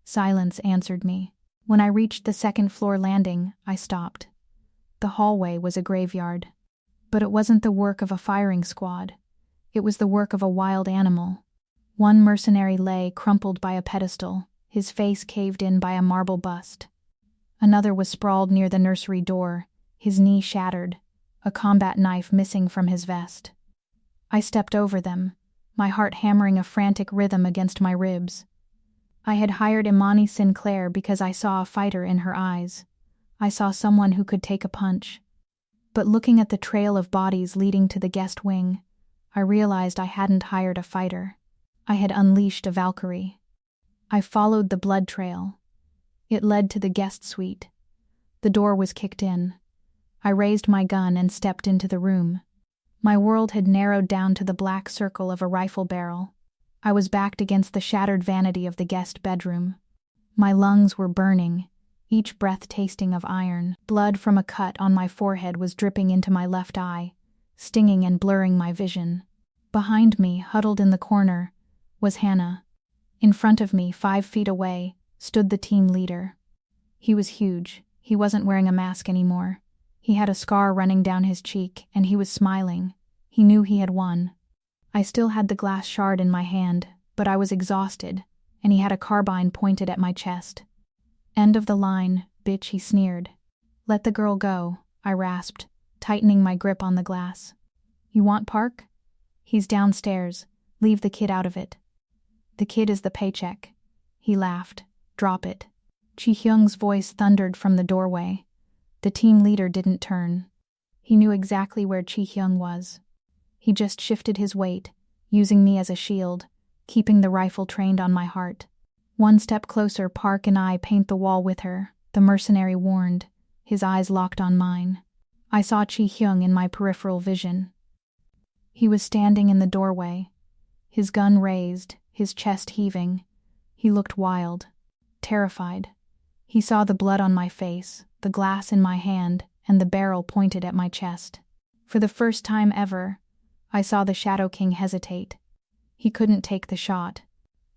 Silence answered me. When I reached the second-floor landing, I stopped. The hallway was a graveyard. But it wasn't the work of a firing squad. It was the work of a wild animal. One mercenary lay crumpled by a pedestal, his face caved in by a marble bust. Another was sprawled near the nursery door, his knee shattered, a combat knife missing from his vest. I stepped over them, my heart hammering a frantic rhythm against my ribs. I had hired Imani Sinclair because I saw a fighter in her eyes. I saw someone who could take a punch. But looking at the trail of bodies leading to the guest wing, I realized I hadn't hired a fighter. I had unleashed a Valkyrie. I followed the blood trail. It led to the guest suite. The door was kicked in. I raised my gun and stepped into the room. My world had narrowed down to the black circle of a rifle barrel. I was backed against the shattered vanity of the guest bedroom. My lungs were burning, each breath tasting of iron. Blood from a cut on my forehead was dripping into my left eye, stinging and blurring my vision. Behind me, huddled in the corner, was Hannah. In front of me, 5 feet away, stood the team leader. He was huge. He wasn't wearing a mask anymore. He had a scar running down his cheek, and he was smiling. He knew he had won. I still had the glass shard in my hand, but I was exhausted, and he had a carbine pointed at my chest. "End of the line, bitch," he sneered. "Let the girl go," I rasped, tightening my grip on the glass. "You want Park? He's downstairs. Leave the kid out of it." "The kid is the paycheck." He laughed. "Drop it." Chi-Hyung's voice thundered from the doorway. The team leader didn't turn. He knew exactly where Chi-Hyung was. He just shifted his weight, using me as a shield, keeping the rifle trained on my heart. "One step closer, Park and I paint the wall with her," the mercenary warned, his eyes locked on mine. I saw Chi-Hyung in my peripheral vision. He was standing in the doorway, his gun raised, his chest heaving. He looked wild, terrified. He saw the blood on my face, the glass in my hand, and the barrel pointed at my chest. For the first time ever, I saw the Shadow King hesitate. He couldn't take the shot.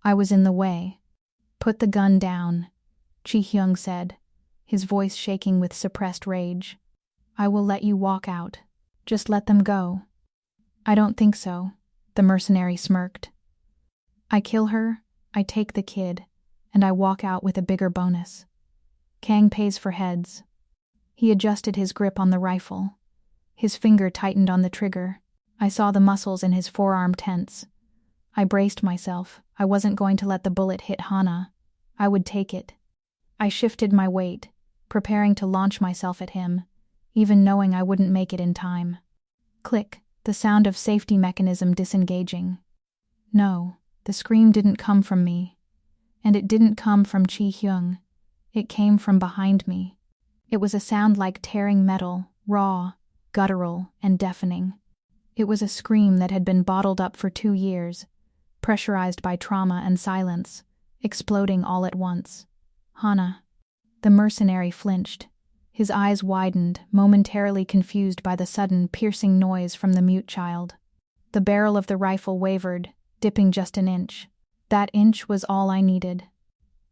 I was in the way. "Put the gun down," Chi-Hyung said, his voice shaking with suppressed rage. "I will let you walk out. Just let them go." "I don't think so," the mercenary smirked. "I kill her, I take the kid, and I walk out with a bigger bonus. Kang pays for heads." He adjusted his grip on the rifle. His finger tightened on the trigger. I saw the muscles in his forearm tense. I braced myself. I wasn't going to let the bullet hit Hana. I would take it. I shifted my weight, preparing to launch myself at him, even knowing I wouldn't make it in time. Click, the sound of safety mechanism disengaging. No, the scream didn't come from me. And it didn't come from Chi-Hyung. It came from behind me. It was a sound like tearing metal, raw, guttural, and deafening. It was a scream that had been bottled up for 2 years, pressurized by trauma and silence, exploding all at once. Hana. The mercenary flinched. His eyes widened, momentarily confused by the sudden, piercing noise from the mute child. The barrel of the rifle wavered, dipping just an inch. That inch was all I needed.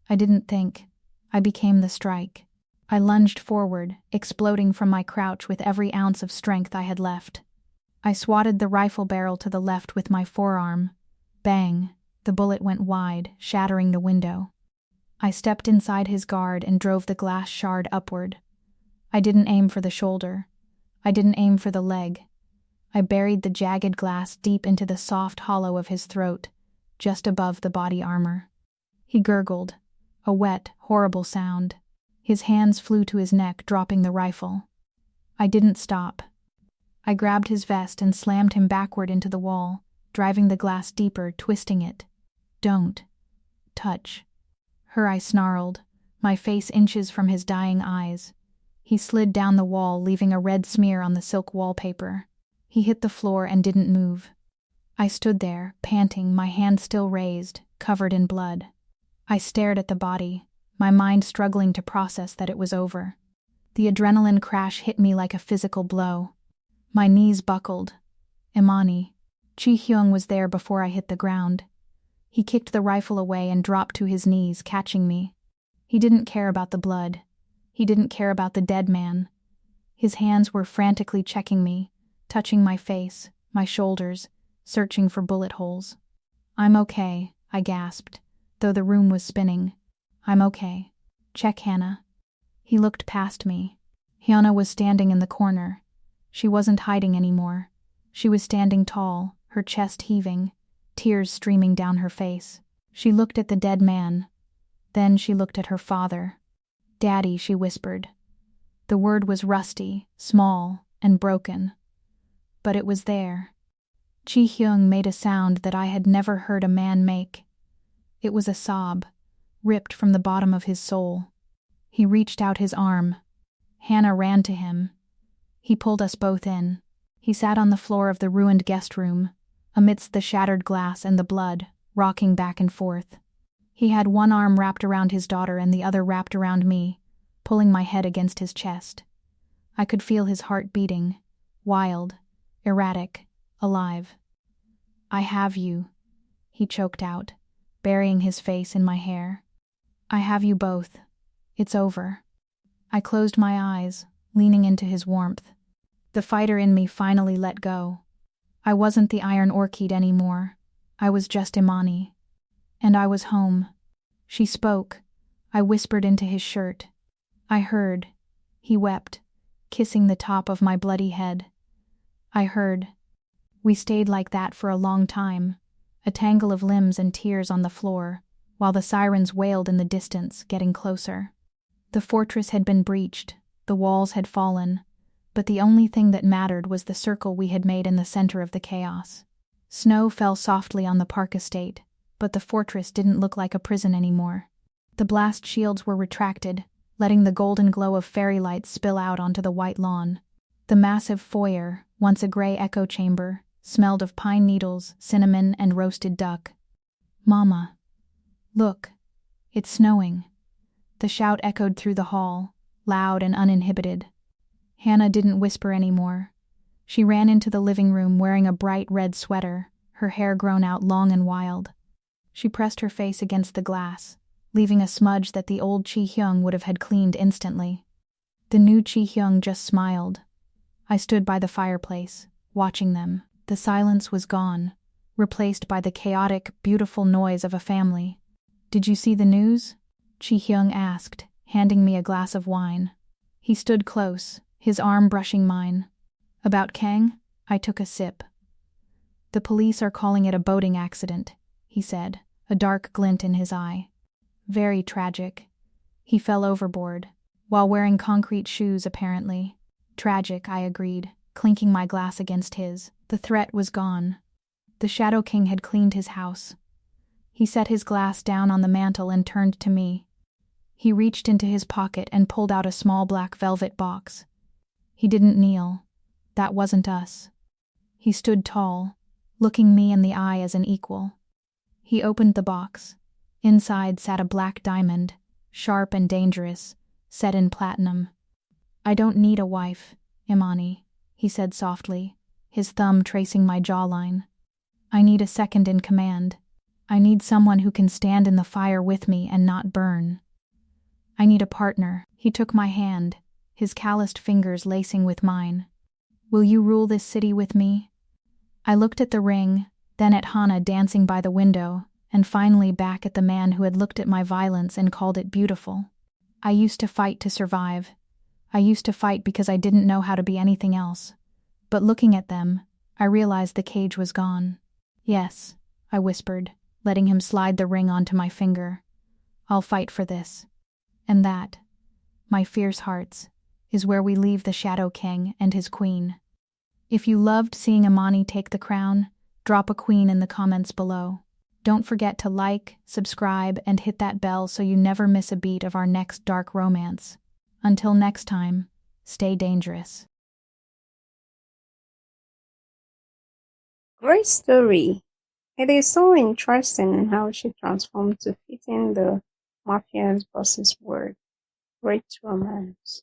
I didn't think. I became the strike. I lunged forward, exploding from my crouch with every ounce of strength I had left. I swatted the rifle barrel to the left with my forearm. Bang! The bullet went wide, shattering the window. I stepped inside his guard and drove the glass shard upward. I didn't aim for the shoulder. I didn't aim for the leg. I buried the jagged glass deep into the soft hollow of his throat, just above the body armor. He gurgled, a wet, horrible sound. His hands flew to his neck, dropping the rifle. I didn't stop. I grabbed his vest and slammed him backward into the wall, driving the glass deeper, twisting it. Don't touch her, I snarled, my face inches from his dying eyes. He slid down the wall, leaving a red smear on the silk wallpaper. He hit the floor and didn't move. I stood there, panting, my hand still raised, covered in blood. I stared at the body, my mind struggling to process that it was over. The adrenaline crash hit me like a physical blow. My knees buckled. Imani. Chi-Hyung was there before I hit the ground. He kicked the rifle away and dropped to his knees, catching me. He didn't care about the blood. He didn't care about the dead man. His hands were frantically checking me, touching my face, my shoulders, searching for bullet holes. I'm okay, I gasped, though the room was spinning. I'm okay. Check Hannah. He looked past me. Hannah was standing in the corner. She wasn't hiding anymore. She was standing tall, her chest heaving, tears streaming down her face. She looked at the dead man. Then she looked at her father. Daddy, she whispered. The word was rusty, small, and broken. But it was there. Chi-Hyung made a sound that I had never heard a man make. It was a sob, ripped from the bottom of his soul. He reached out his arm. Hannah ran to him. He pulled us both in. He sat on the floor of the ruined guest room, amidst the shattered glass and the blood, rocking back and forth. He had one arm wrapped around his daughter and the other wrapped around me, pulling my head against his chest. I could feel his heart beating, wild, erratic, alive. I have you, he choked out, burying his face in my hair. I have you both. It's over. I closed my eyes, leaning into his warmth. The fighter in me finally let go. I wasn't the Iron Orchid anymore. I was just Imani. And I was home. She spoke. I whispered into his shirt. I heard. He wept, kissing the top of my bloody head. I heard. We stayed like that for a long time, a tangle of limbs and tears on the floor, while the sirens wailed in the distance, getting closer. The fortress had been breached, the walls had fallen, but the only thing that mattered was the circle we had made in the center of the chaos. Snow fell softly on the Park estate, but the fortress didn't look like a prison anymore. The blast shields were retracted, letting the golden glow of fairy lights spill out onto the white lawn. The massive foyer, once a gray echo chamber, smelled of pine needles, cinnamon, and roasted duck. Mama. Look. It's snowing. The shout echoed through the hall, loud and uninhibited. Hannah didn't whisper anymore. She ran into the living room wearing a bright red sweater, her hair grown out long and wild. She pressed her face against the glass, leaving a smudge that the old Chi-Hyung would have had cleaned instantly. The new Chi-Hyung just smiled. I stood by the fireplace, watching them. The silence was gone, replaced by the chaotic, beautiful noise of a family. Did you see the news? Chi-Hyung asked, handing me a glass of wine. He stood close, his arm brushing mine. About Kang? I took a sip. The police are calling it a boating accident, he said, a dark glint in his eye. Very tragic. He fell overboard, while wearing concrete shoes apparently. Tragic, I agreed, clinking my glass against his. The threat was gone. The Shadow King had cleaned his house. He set his glass down on the mantel and turned to me. He reached into his pocket and pulled out a small black velvet box. He didn't kneel. That wasn't us. He stood tall, looking me in the eye as an equal. He opened the box. Inside sat a black diamond, sharp and dangerous, set in platinum. "I don't need a wife, Imani," he said softly, his thumb tracing my jawline. "I need a second in command. I need someone who can stand in the fire with me and not burn. I need a partner." He took my hand, his calloused fingers lacing with mine. "Will you rule this city with me?" I looked at the ring, then at Hana dancing by the window, and finally back at the man who had looked at my violence and called it beautiful. I used to fight to survive. I used to fight because I didn't know how to be anything else. But looking at them, I realized the cage was gone. "Yes," I whispered, letting him slide the ring onto my finger. "I'll fight for this." And that, my fierce hearts, is where we leave the Shadow King and his queen. If you loved seeing Imani take the crown, drop a queen in the comments below. Don't forget to like, subscribe, and hit that bell so you never miss a beat of our next dark romance. Until next time, stay dangerous. Great story. It is so interesting how she transformed to fit in the mafia's boss's world. Great romance.